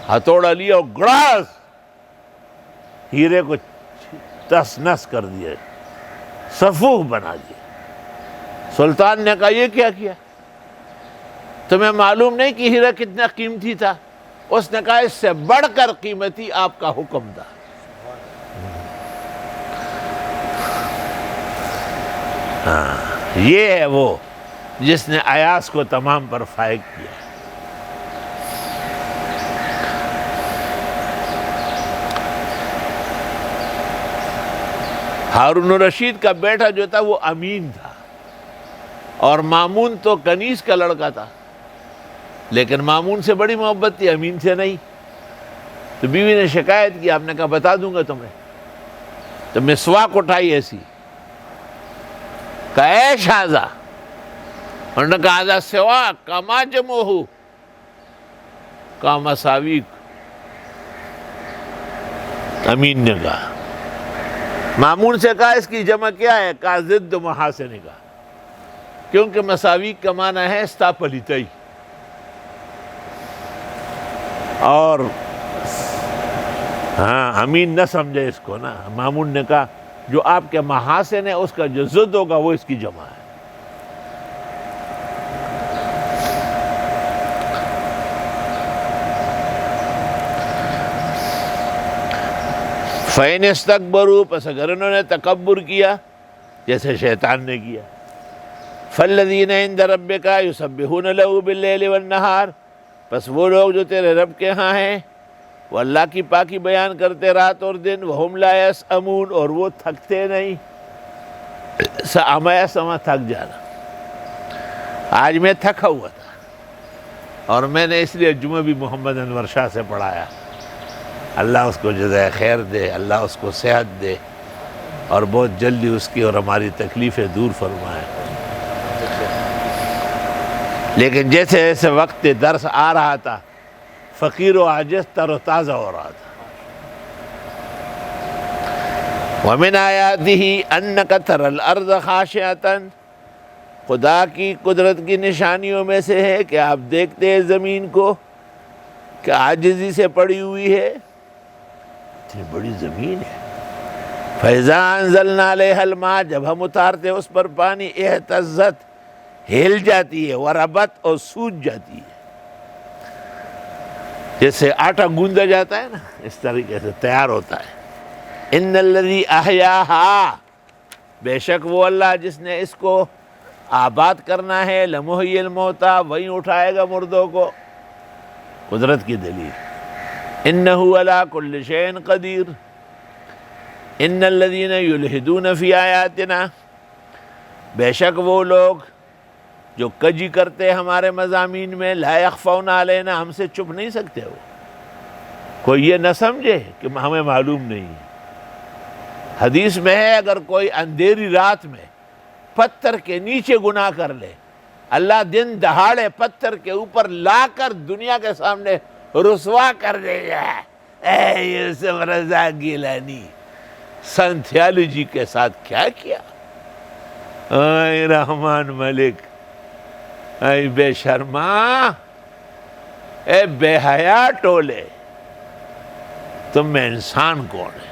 ہتھوڑا لیا اور گڑاس ہیرے کو تس نس کر دیا، سفوح بنا دیا۔ سلطان نے کہا یہ کیا کیا؟ تمہیں معلوم نہیں کہ ہیرا کتنا قیمتی تھا؟ اس نے کہا اس سے بڑھ کر قیمتی آپ کا حکم تھا۔ یہ ہے وہ جس نے ایاز کو تمام پر فائق کیا۔ ہارون الرشید کا بیٹا جو تھا وہ امین تھا، اور مامون تو کنیز کا لڑکا تھا، لیکن مامون سے بڑی محبت تھی، امین سے نہیں۔ تو بیوی نے شکایت کی، آپ نے کہا بتا دوں گا تمہیں۔ تو مسواک اٹھائی ایسی، کہا اے شہزا، انہوں نے کہا آدھا سواک کما جمعہ کا مساویک، امین نے کہا۔ مامون سے کہا اس کی جمع کیا ہے؟ کہا ضد محاسن کا، کیونکہ مساویک کا معنی ہے ستا پلیتائی، اور ہاں امین نہ سمجھے اس کو نا۔ مامون نے کہا جو آپ کے محاسن ہے اس کا جو ضد ہوگا وہ اس کی جمع ہے۔ فَإِنِ اسْتَكْبَرُوا، پس اگر انہوں نے تکبر کیا جیسے شیطان نے کیا، فَالَّذِينَ عِنْدَ رَبِّكَ يُسَبِّحُونَ لَهُ بِاللَّيْلِ وَالنَّهَارِ، پس وہ لوگ جو تیرے رب کے ہاں ہیں وہ اللہ کی پاکی بیان کرتے رات اور دن، وَهُمْ لَا يَسْأَمُونَ، اور وہ تھکتے نہیں۔ سما تھک جانا۔ آج میں تھکا ہوا تھا، اور میں نے اس لیے جمعہ بھی محمد انور شاہ سے پڑھایا، اللہ اس کو جزائے خیر دے، اللہ اس کو صحت دے، اور بہت جلدی اس کی اور ہماری تکلیفیں دور فرمائے۔ لیکن جیسے جیسے وقت درس آ رہا تھا، فقیر و عاجز تر و تازہ ہو رہا تھا۔ وَمِنْ آیَاتِهِ أَنَّكَ تَرَى الْأَرْضَ خَاشِعَةً، خدا کی قدرت کی نشانیوں میں سے ہے کہ آپ دیکھتے ہیں زمین کو کہ عاجزی سے پڑی ہوئی ہے، اتنی بڑی زمین ہے۔ فَإِذَا أَنزَلْنَا عَلَيْهَا الْمَاءَ، جب ہم اتارتے اس پر پانی، اہتزت، ہل جاتی ہے، وربت، اور سوج جاتی ہے۔ جیسے آٹا گوندا جاتا ہے نا، اس طریقے سے تیار ہوتا ہے۔ ان الذی احیاھا، بے شک وہ اللہ جس نے اس کو آباد کرنا ہے، لمحیی الموتیٰ، وہیں اٹھائے گا مردوں کو، قدرت کی دلیل۔ انہ علی کل شیء قدیر۔ ان الذین یلحدون فی آیاتنا، بے شک وہ لوگ جو کجی کرتے ہمارے مضامین میں، لا یخفون علینا، ہم سے چھپ نہیں سکتے ہو۔ کوئی یہ نہ سمجھے کہ ہمیں معلوم نہیں ہے۔ حدیث میں ہے اگر کوئی اندھیری رات میں پتھر کے نیچے گناہ کر لے، اللہ دن دہاڑے پتھر کے اوپر لا کر دنیا کے سامنے رسوا کر دے گا۔ اے یوسف رضا گیلانی، سن تھیالوجی کے ساتھ کیا کیا؟ اے رحمان ملک، اے بے شرما، اے بے حیا ٹولے، تم میں انسان کون ہے؟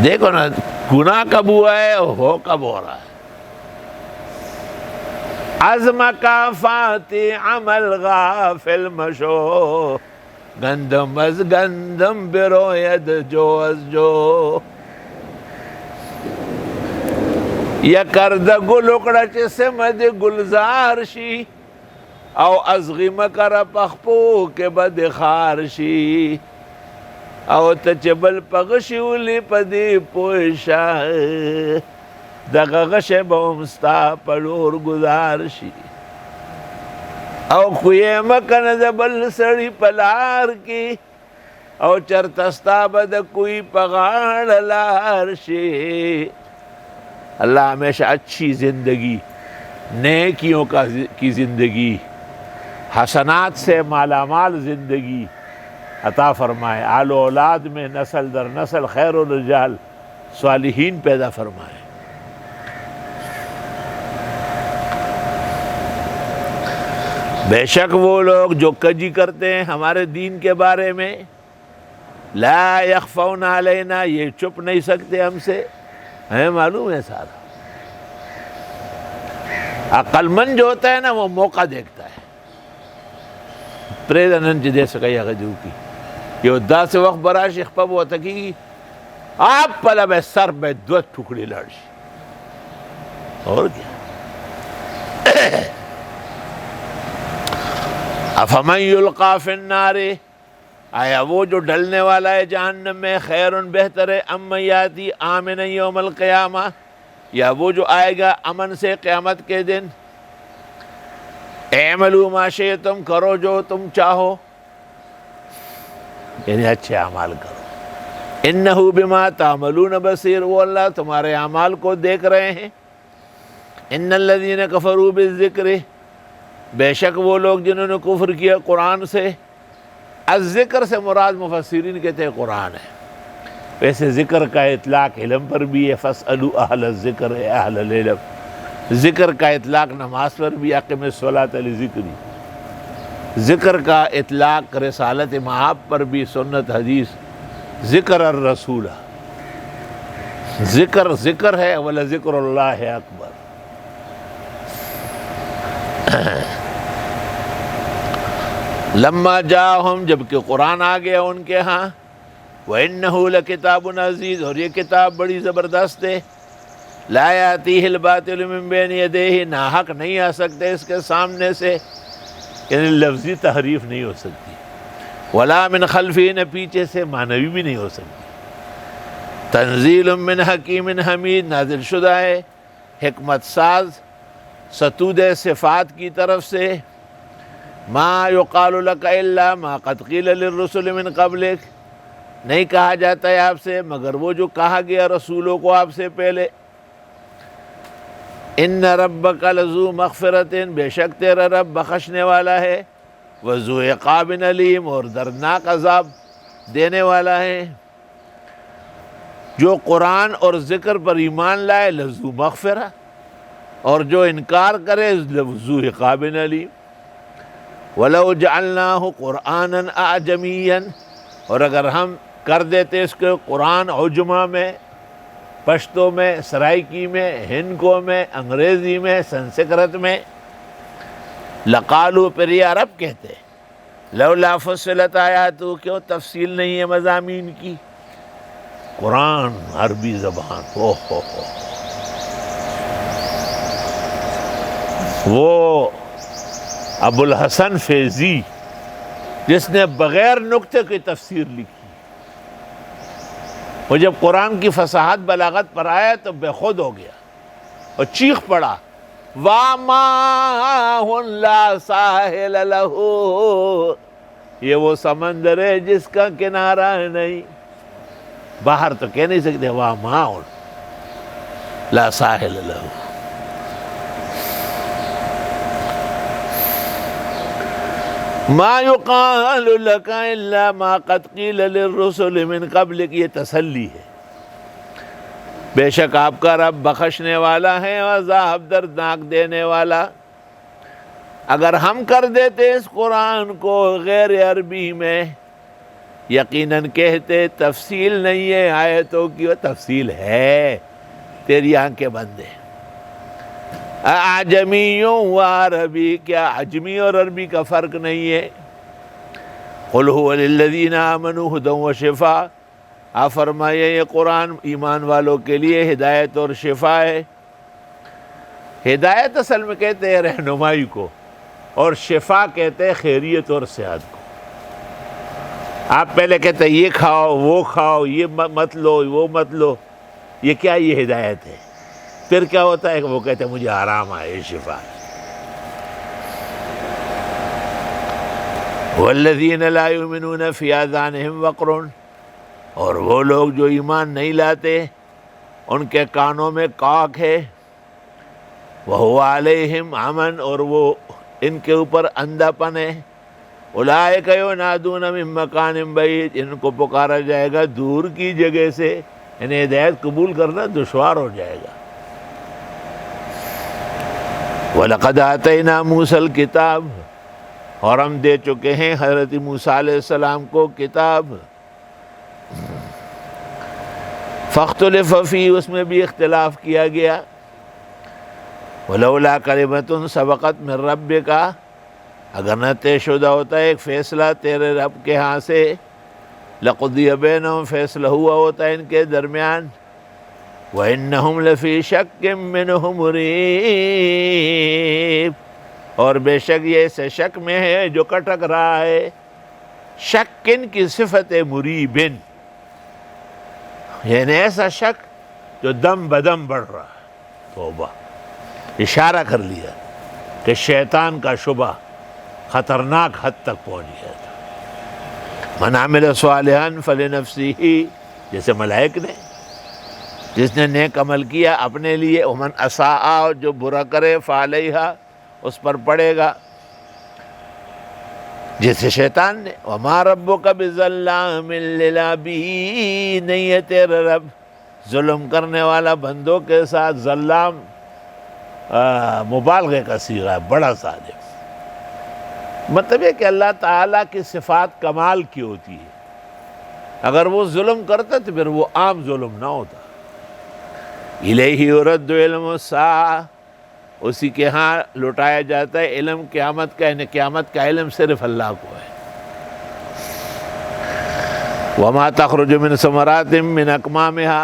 دیکھو نا، گناہ کب ہوا ہے، ہو کب ہو رہا ہے۔ عزم کا فاتی عمل غافل مشو، گندم از گندم بروید جو از جو، یا کرد گل اکڑچ سمد گلزار شی، او از غم کر پخپو کے بد خارشی، او تچبل پغشولی پدی پوشا، دغ غش بومستا پڑور گزارشی، او کوئی مکن دبل سڑی پلار کی، او چرتستا بد کوئی پغاڑ لارشی۔ اللہ ہمیشہ اچھی زندگی، نیکیوں کی زندگی، حسنات سے مالا مال زندگی عطا فرمائے، آل و اولاد میں نسل در نسل خیر الرجال صالحین پیدا فرمائے۔ بے شک وہ لوگ جو کجی کرتے ہیں ہمارے دین کے بارے میں، لا یخفون علینا، یہ چھپ نہیں سکتے ہم سے، ہمیں معلوم ہے سارا۔ عقل مند جو ہوتا ہے نا، وہ موقع دیکھتا ہے۔ پریدنن جدے سکائی غجو کی یہ دا سے وقت براش اخپب ہوتا کی آپ پلا بے سر بے دو ٹکڑی لڑشی، اور کیا؟ افمن یلقا فی النار، آیا وہ جو ڈلنے والا ہے جہنم میں، خیر بہتر ہے، ام یاتی آمن یوم القیامہ، یا وہ جو آئے گا امن سے قیامت کے دن۔ اعملوا ما شئتم، کرو جو تم چاہو، یعنی اچھے اعمال کرو۔ انہ بما تعملون بصیر، وہ اللہ تمہارے اعمال کو دیکھ رہے ہیں۔ ان الذین کفروا بالذکر، بے شک وہ لوگ جنہوں نے کفر کیا قرآن سے۔ الذکر سے مراد مفسرین کہتے ہیں قرآن ہے، ویسے ذکر کا اطلاق علم پر بھی ہے، فاسألوا اہل الذکر اہل العلم۔ ذکر کا اطلاق نماز پر بھی، اقم الصلاۃ لذکری۔ ذکر کا اطلاق رسالت مآب پر بھی، سنت حدیث۔ ذکر الرسول، ذکر ذکر ہے، ولذکر اللہ اکبر۔ لما جاءہم، جب کہ قرآن آ گیا ان کے ہاں، وَإِنَّهُ لَكِتَابٌ عَزِيزٌ، اور یہ کتاب بڑی زبردست ہے۔ لا يَأْتِيهِ الْبَاطِلُ مِن بَيْنِ يَدَيْهِ، ناحق نہیں آ سکتے اس کے سامنے سے، یعنی لفظی تحریف نہیں ہو سکتی۔ وَلَا مِنْ خَلْفِهِ، نہ پیچھے سے معنوی بھی نہیں ہو سکتی۔ تنزیل من حکیم حمید، نازل شدہ ہے حکمت ساز ستود صفات کی طرف سے۔ ما یقال لک الا ما قد قیل للرسل من قبلک، نہیں کہا جاتا ہے آپ سے مگر وہ جو کہا گیا رسولوں کو آپ سے پہلے۔ ان ربک لذو مغفرت، بے شک تیرا رب بخشنے والا ہے، وذو عقاب علیم، اور دردناک عذاب دینے والا ہے۔ جو قرآن اور ذکر پر ایمان لائے لذو مغفرہ، اور جو انکار کرے لذو عقاب علیم۔ وَلَوْ جَعَلْنَاهُ قُرْآنًا أَعْجَمِيًّا، اور اگر ہم کر دیتے اس کے قرآن عجمہ میں، پشتو میں، سرائکی میں، ہندکو میں، انگریزی میں، سنسکرت میں، لقالو، پھر یہ عرب کہتے لولا فصلت آیاتہ، کیوں تفصیل نہیں ہے مضامین کی. قرآن عربی زبان، اوہ وہ ابو الحسن فیضی جس نے بغیر نقطے کی تفسیر لکھی، وہ جب قرآن کی فصاحت بلاغت پر آیا تو بے خود ہو گیا اور چیخ پڑا، وَمَاءٌ لَا سَاحِلَ لَهُ، یہ وہ سمندر ہے جس کا کنارہ نہیں. باہر تو کہہ نہیں سکتے وَمَاءٌ لَا سَاحِلَ لَهُ. ما يقال لك الا ما قد قيل للرسل من قبلك، یہ تسلی ہے. بے شک آپ کا رب بخشنے والا ہے، عذاب دردناک دینے والا. اگر ہم کر دیتے اس قرآن کو غیر عربی میں، یقیناً کہتے تفصیل نہیں ہے آیتوں کی، وہ تفصیل ہے، تیری آنکھیں بند ہیں. اعجمی و عربی، کیا عجمی اور عربی کا فرق نہیں ہے؟ قل هو للذین آمنوا ہدی و شفاء، آپ فرمائیے یہ قرآن ایمان والوں کے لیے ہدایت اور شفا ہے. ہدایت اصل میں کہتے ہیں رہنمائی کو، اور شفا کہتے ہیں خیریت اور صحت کو. آپ پہلے کہتے ہیں یہ کھاؤ وہ کھاؤ، یہ مت لو وہ مت لو، یہ کیا، یہ ہدایت ہے. پھر کیا ہوتا ہے کہ وہ کہتے ہیں مجھے آرام آئے، شفا ہے. والذین لا یؤمنون فی آذانہم وقر، اور وہ لوگ جو ایمان نہیں لاتے ان کے کانوں میں کاک ہے. وہو علیہم عمن، اور وہ ان کے اوپر اندھا پن ہے. اولئک ینادون من مکان بعید، ان کو پکارا جائے گا دور کی جگہ سے، انہیں ہدایت قبول کرنا دشوار ہو جائے گا. وَلَقَدْ آتَيْنَا مُوسَى الْكِتَابَ، اور ہم دے چکے ہیں حضرت موسیٰ علیہ السلام کو کتاب. فَاخْتُلِفَ فِيهِ، اس میں بھی اختلاف کیا گیا. وَلَوْلَا كَلِمَةٌ سَبَقَتْ مِن رَبِّكَ، اگر نہ طے شدہ ہوتا ہے ایک فیصلہ تیرے رب کے ہاں سے، لَقُضِيَ بَيْنَهُمْ، فیصلہ ہوا ہوتا ہے ان کے درمیان. وَإِنَّهُمْ لَفِي شَكٍّ مِّنْهُ مُرِيبٍ، اور بے شک یہ اسے شک میں ہے جو کٹک رہا ہے. شکن کی صفت مریبن، یعنی ایسا شک جو دم بدم بڑھ رہا ہے. توبہ، اشارہ کر لیا کہ شیطان کا شبہ خطرناک حد تک پہنچ گیا تھا. من عمل صالحا فلنفسہ، جیسے ملائک نے، جس نے نیک عمل کیا اپنے لیے، ومن اساء، جو برا کرے فعلیہا، اس پر پڑے گا. جیسے شیطان نے، وما ربک بظلام للعبید، نہیں ہے تیرا رب ظلم کرنے والا بندوں کے ساتھ. ظلام مبالغے کا صیغہ ہے، بڑا ظالم. مطلب یہ کہ اللہ تعالیٰ کی صفات کمال کی ہوتی ہے. اگر وہ ظلم کرتا تو پھر وہ عام ظلم نہ ہوتا. الیہ یرد علم الساعہ، اسی کے ہاں لوٹایا جاتا ہے علم قیامت کا، یعنی قیامت کا علم صرف اللہ کو ہے. وما تخرج من ثمرات من اکمامہا،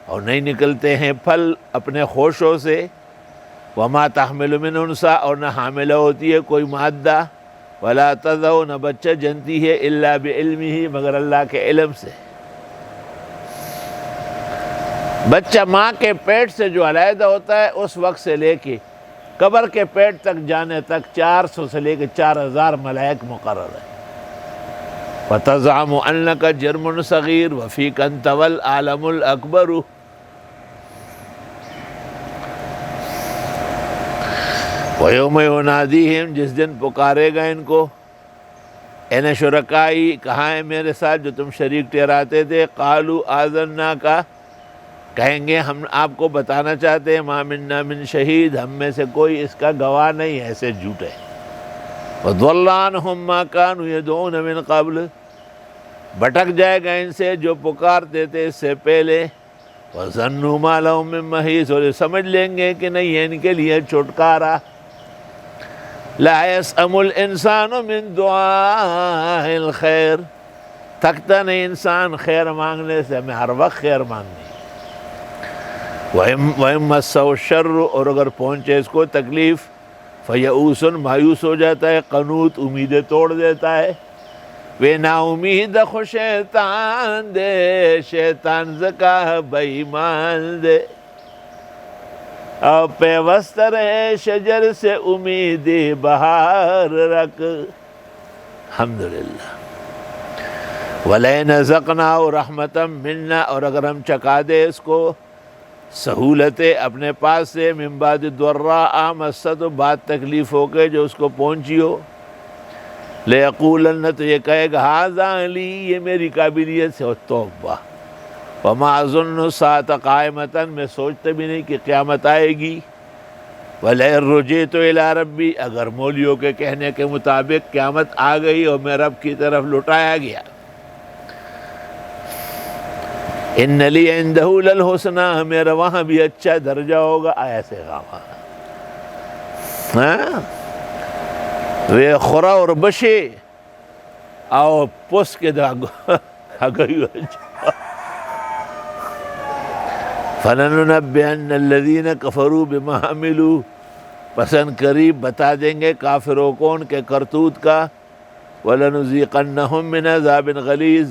اور نہیں نکلتے ہیں پھل اپنے خوشوں سے. وما تحمل من انثی، اور نہ حاملہ ہوتی ہے کوئی مادہ. ولا تضع، نہ بچہ جنتی ہے، الا بعلمہ، مگر اللہ کے علم سے. بچہ ماں کے پیٹ سے جو علیحدہ ہوتا ہے اس وقت سے لے کے قبر کے پیٹ تک جانے تک 400 سے لے کے 4000 ملائک مقرر ہیں. وَتَزْعَمُ أَنَّكَ جِرْمٌ صَغِيرٌ وَفِيكَ أَنْتَ وَالْعَالَمُ الْأَكْبَرُ. وَيَوْمَ يُنَادِيهِمْ، جس دن پکارے گا ان کو، اَيْنَ شُرَكَائِي، کہاں ہے میرے ساتھ جو تم شریک ٹھہراتے تھے. قَالُوا آذَنَّاكَ، کہیں گے ہم آپ کو بتانا چاہتے ہیں، مَا مِنَّا مِن شہید، ہم میں سے کوئی اس کا گواہ نہیں، ایسے جھوٹے. وَضَلَّ عَنْهُمْ مَا كَانُوا يَدْعُونَ مِن قَبْلُ، بھٹک جائے گا ان سے جو پکارتے تھے اس سے پہلے. وَظَنُّوا مَا لَهُم مِّن مَّحِيصٍ، اور یہ سمجھ لیں گے کہ نہیں ہے ان کے لیے چھٹکارا. لا یسأم الانسان من دعاء الخیر، تھکتا نہیں انسان خیر مانگنے سے، ہمیں ہر وقت خیر مانگنی۔ وَإِن مَسَّهُ الشَّرُّ، اور اگر پہنچے اس کو تکلیف، فَيَئُوسٌ، مایوس ہو جاتا ہے، قنوط، امیدیں توڑ دیتا ہے۔ وے نا امید خو شیطان دے، شیطان زکا بے ایمان دے، اور پیوست رہے شجر سے امیدی بہار رکھ۔ الحمدللہ۔ وَلَئِنْ أَذَقْنَاهُ رَحْمَةً مِنَّا، اور اگر ہم چکا دے اس کو سہولتیں اپنے پاس سے، من بعد ضراء مَسَّتْهُ، بات تکلیف ہو کے جو اس کو پہنچی ہو، لَيَقُولَنَّ، تو یہ کہے گا هَذَا لِي، یہ میری قابلیت سے، توبہ۔ وَمَا أَظُنُّ السَّاعَةَ قَائِمَةً، میں سوچتا بھی نہیں کہ قیامت آئے گی۔ وَلَئِن رُجِعْتُ إِلَىٰ رَبِّي، اگر مولیوں کے کہنے کے مطابق قیامت آ گئی اور میں رب کی طرف لٹایا گیا، إِنَّ لِي عِندَهُ لَلْحُسْنَىٰ، میرا وہاں بھی اچھا درجہ ہوگا، ایسے غاما وے خورا اور بشے او پس کے دا گئی فَلَنُنَبِّئَنَّ الَّذِينَ كَفَرُوا بِمَا عَمِلُوا، پسند قریب بتا دیں گے کافروں کو ان کے کرتوت کا، وَلَنُذِيقَنَّهُم مِّنْ عَذَابٍ غَلِيظٍ،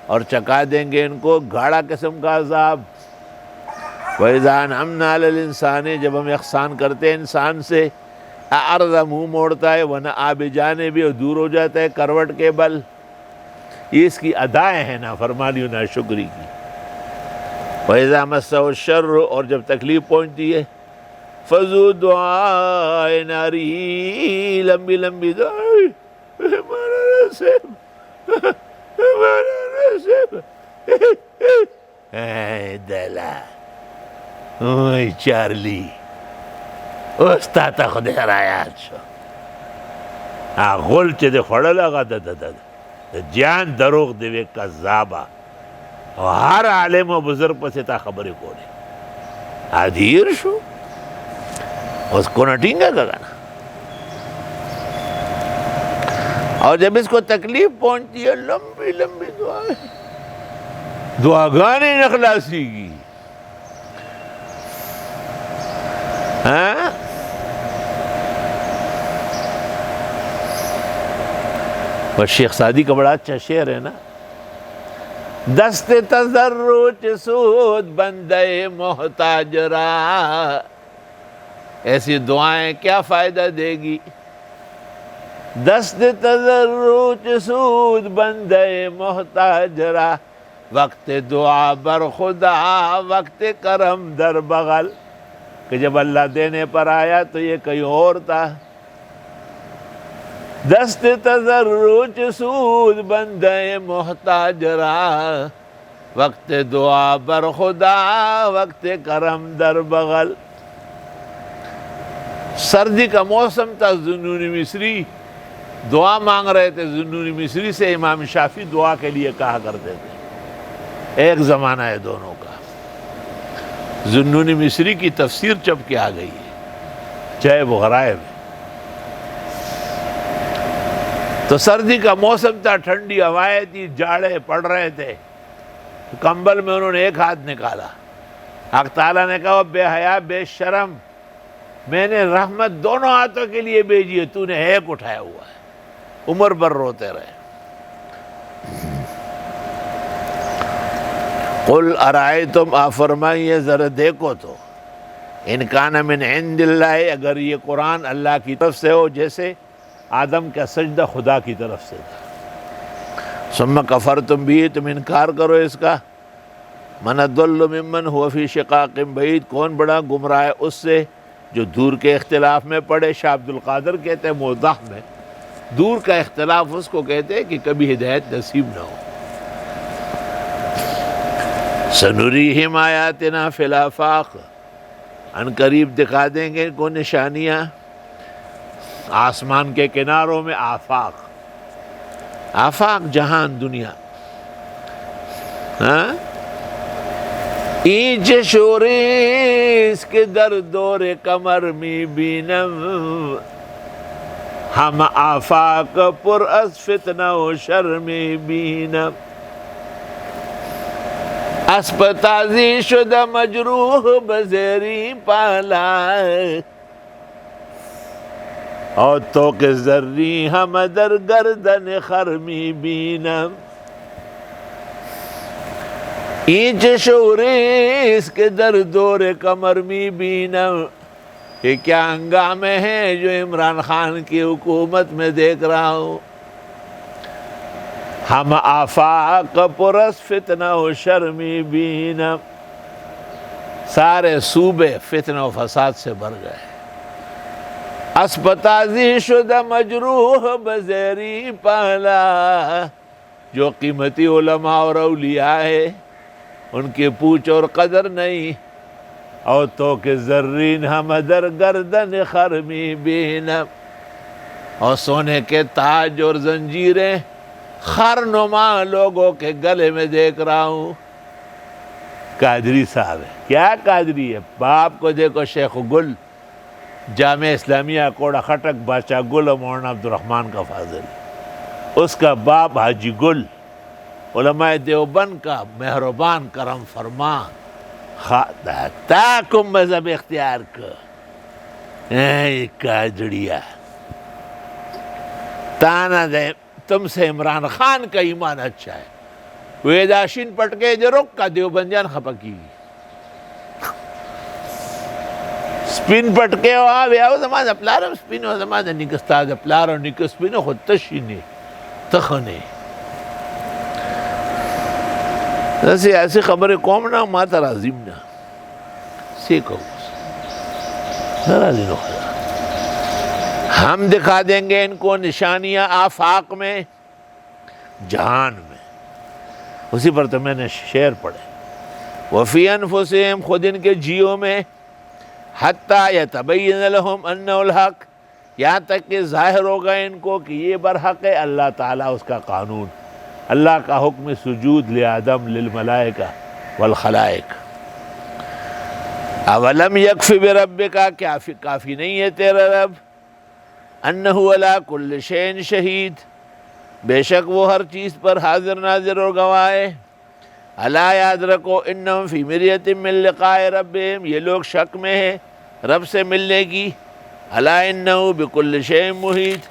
اور چکا دیں گے ان کو گاڑا قسم کا عذاب۔ وَإِذَا أَنْعَمْنَا عَلَى الْإِنسَانِ، جب ہم احسان کرتے ہیں انسان سے، اعرض، منہ موڑتا ہے، وَنَأَىٰ بِجَانِبِهِ، اور دور ہو جاتا ہے کروٹ کے بل۔ یہ اس کی ادائیں ہیں نافرمانی و ناشکری کی۔ وَإِذَا مَسَّهُ الشَّرُّ، اور جب تکلیف پہنچتی ہے، فَذُو دُعَاءٍ عَرِيضٍ، لمبی لمبی دعائیں، ہمارا نصیب، ہمارا نصیب، اے دلا، اوہ چارلی، اوستا تا خود حرایات شو، غل چه ده خوڑل آگا ده جان دروغ دوے کذابا، اور ہر عالم و بزرگ پسے تا خبری کونے عدیر شو، اس کو نٹینگا گا نا۔ اور جب اس کو تکلیف پہنچتی ہے، لمبی لمبی دعائیں، دعاگانے نخلاصی کی، ہاں اور شیخ سعدی کا بڑا اچھا شعر ہے نا، دست تضرع سود بندے محتاج را، ایسی دعائیں کیا فائدہ دے گی؟ دست تضرع سود بندے محتاج را، وقت دعا بر خدا وقت کرم در بغل، کہ جب اللہ دینے پر آیا تو یہ کہیں اور تھا۔ دست تضرع سود بندے محتاج را، وقت دعا بر خدا وقت کرم در بغل۔ سردی کا موسم تھا، ذوالنون مصری دعا مانگ رہے تھے ذوالنون مصری سے، امام شافعی دعا کے لیے کہا کرتے تھے۔ ایک زمانہ ہے دونوں کا۔ ذوالنون مصری کی تفسیر چپ کے آ گئی ہے، چاہے وہ غرائب ہے۔ تو سردی کا موسم تھا، ٹھنڈی ہوائیں تھی، جاڑے پڑ رہے تھے، کمبل میں انہوں نے ایک ہاتھ نکالا۔ حق تعالیٰ نے کہا بے حیا بے شرم، میں نے رحمت دونوں ہاتھوں کے لیے بھیجی ہے، تو نے ایک اٹھایا ہوا ہے۔ عمر بھر روتے رہے۔ قل ارائیتم، آپ فرمائیے ذرا دیکھو تو، ان کان من عند اللہ، اگر یہ قرآن اللہ کی طرف سے ہو، جیسے آدم کا سجدہ خدا کی طرف سے تھا، ثم کفرتم بھی، تم انکار کرو اس کا، من اضل ممن هو فی شقاق بعید، کون بڑا گمراہ ہے اس سے جو دور کے اختلاف میں پڑے۔ شاہ عبد القادر کہتے ہیں موضح میں، دور کا اختلاف اس کو کہتے ہیں کہ کبھی ہدایت نصیب نہ ہو۔ سنریہم آیاتنا فی الآفاق، ان قریب دکھا دیں گے ان کو نشانیاں آسمان کے کناروں میں۔ آفاق، آفاق جہان، دنیا۔ ہاں اینچ شوریس کے در دور کمر می بینم، ہم آفاق پر از فتنہ و شرم بینم، اسب تازی شده مجروح بزیری پالا، اور توق زری ہم در گردن خرمی بینم، اینچ شوریس کے در دور کمر می بینم۔ یہ کیا ہنگامے ہیں جو عمران خان کی حکومت میں دیکھ رہا ہوں۔ ہم آفاق پرس فتنہ و شرمی بینم، سارے صوبے فتنہ و فساد سے بھر گئے، اسپتازی شدہ مجروح بزیری پالا، جو قیمتی علماء اور اولیاء ہے ان کی پوچھ اور قدر نہیں، اور تو کہ زرین ہم در گردن خرمی بینم، اور سونے کے تاج اور زنجیریں خرنما لوگوں کے گلے میں دیکھ رہا ہوں۔ قادری صاحب ہے، کیا قادری ہے؟ باپ کو دیکھو، شیخ گل، جامعہ اسلامیہ کوڑا خٹک، بادشاہ گل اور مولانا عبدالرحمن کا فاضل، اس کا باپ حاجی گل، علماء دیوبند کا مہربان کرم فرما، تاکم مذہب اختیار کر، اے قادریہ تانا دے تم سے عمران خان کا ایمان اچھا ہے، ویداشین پٹکے جو رک کا دیوبندیان خپکی سپین پٹکے ہو آوے آو زمان اپلارم سپین ہو زمان نکستاد اپلارم نکو سپین ہو خود تشینے تخنے ایسی خبر قوم نہ ماتا رازیم نہ سیکھو نرازی نو خدا۔ ہم دکھا دیں گے ان کو نشانیاں آفاق میں، جہان میں۔ اسی پر تو میں نے شعر پڑھے، وفی انفسہم، خود ان کے جیوں میں، حتی یتبین لہم انہ الحق، یہاں تک کہ ظاہر ہوگا ان کو کہ یہ برحق ہے، اللہ تعالیٰ اس کا قانون، اللہ کا حکم سجود لآدم للملائکہ والخلائق۔ اولم یکف بربک، کیا کافی نہیں ہے تیرا رب، انہ علی کل شیء شہید، بے شک وہ ہر چیز پر حاضر ناظر اور گواہ ہے۔ الا یاد رکھو، انہم فی مریۃ من لقاء ربہم، یہ لوگ شک میں ہیں رب سے ملنے کی۔ الا انہ بکل شیء محیط،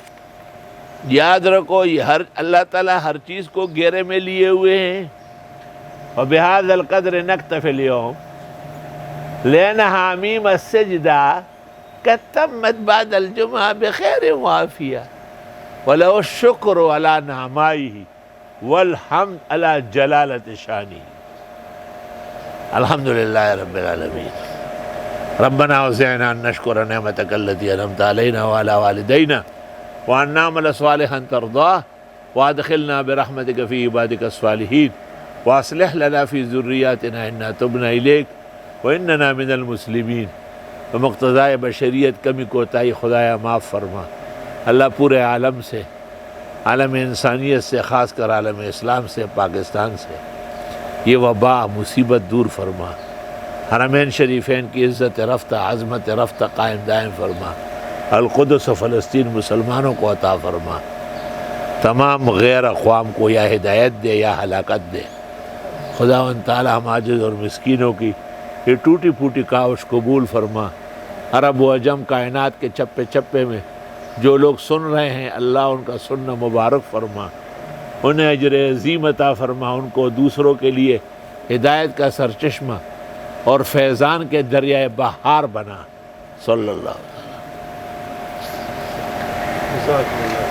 یاد رکھو یہ اللہ تعالیٰ ہر چیز کو گھیرے میں لیے ہوئے ہیں۔ وبہذا القدر نکتفی اليوم، لأن حامیم السجدہ قد تمت بعد الجمعہ بخیر وعافیہ، وَلَهُ الشُّكْرُ عَلَى نعمائه والحمد عَلَى جلالة شانه۔ الحمدللہ رب العالمین۔ ربنا وسعنا ان نشکر نعمتك التي انعمت علينا وعلى والدينا وان نعمل صالحا ترضاه وادخلنا برحمتك في عبادك الصالحين واصلح لنا في ذرياتنا انا تبنا اليك واننا من المسلمین۔ تو مقتضائے بشریت کمی کوتاہی خدایا معاف فرما۔ اللہ پورے عالم سے، عالم انسانیت سے، خاص کر عالم اسلام سے، پاکستان سے یہ وبا مصیبت دور فرما۔ حرمین شریفین کی عزت رفتہ، عظمت رفتہ قائم دائم فرما۔ القدس و فلسطین مسلمانوں کو عطا فرما۔ تمام غیر اقوام کو یا ہدایت دے یا ہلاکت دے۔ خداوند تعالی ہم عاجز اور مسکینوں کی یہ ٹوٹی پھوٹی کاوش قبول فرما۔ عرب و عجم کائنات کے چپے چپے میں جو لوگ سن رہے ہیں، اللہ ان کا سننا مبارک فرما، انہیں اجر عظیم عطا فرما، ان کو دوسروں کے لیے ہدایت کا سرچشمہ اور فیضان کے دریائے بہار بنا۔ صلی اللہ علیہ وسلم۔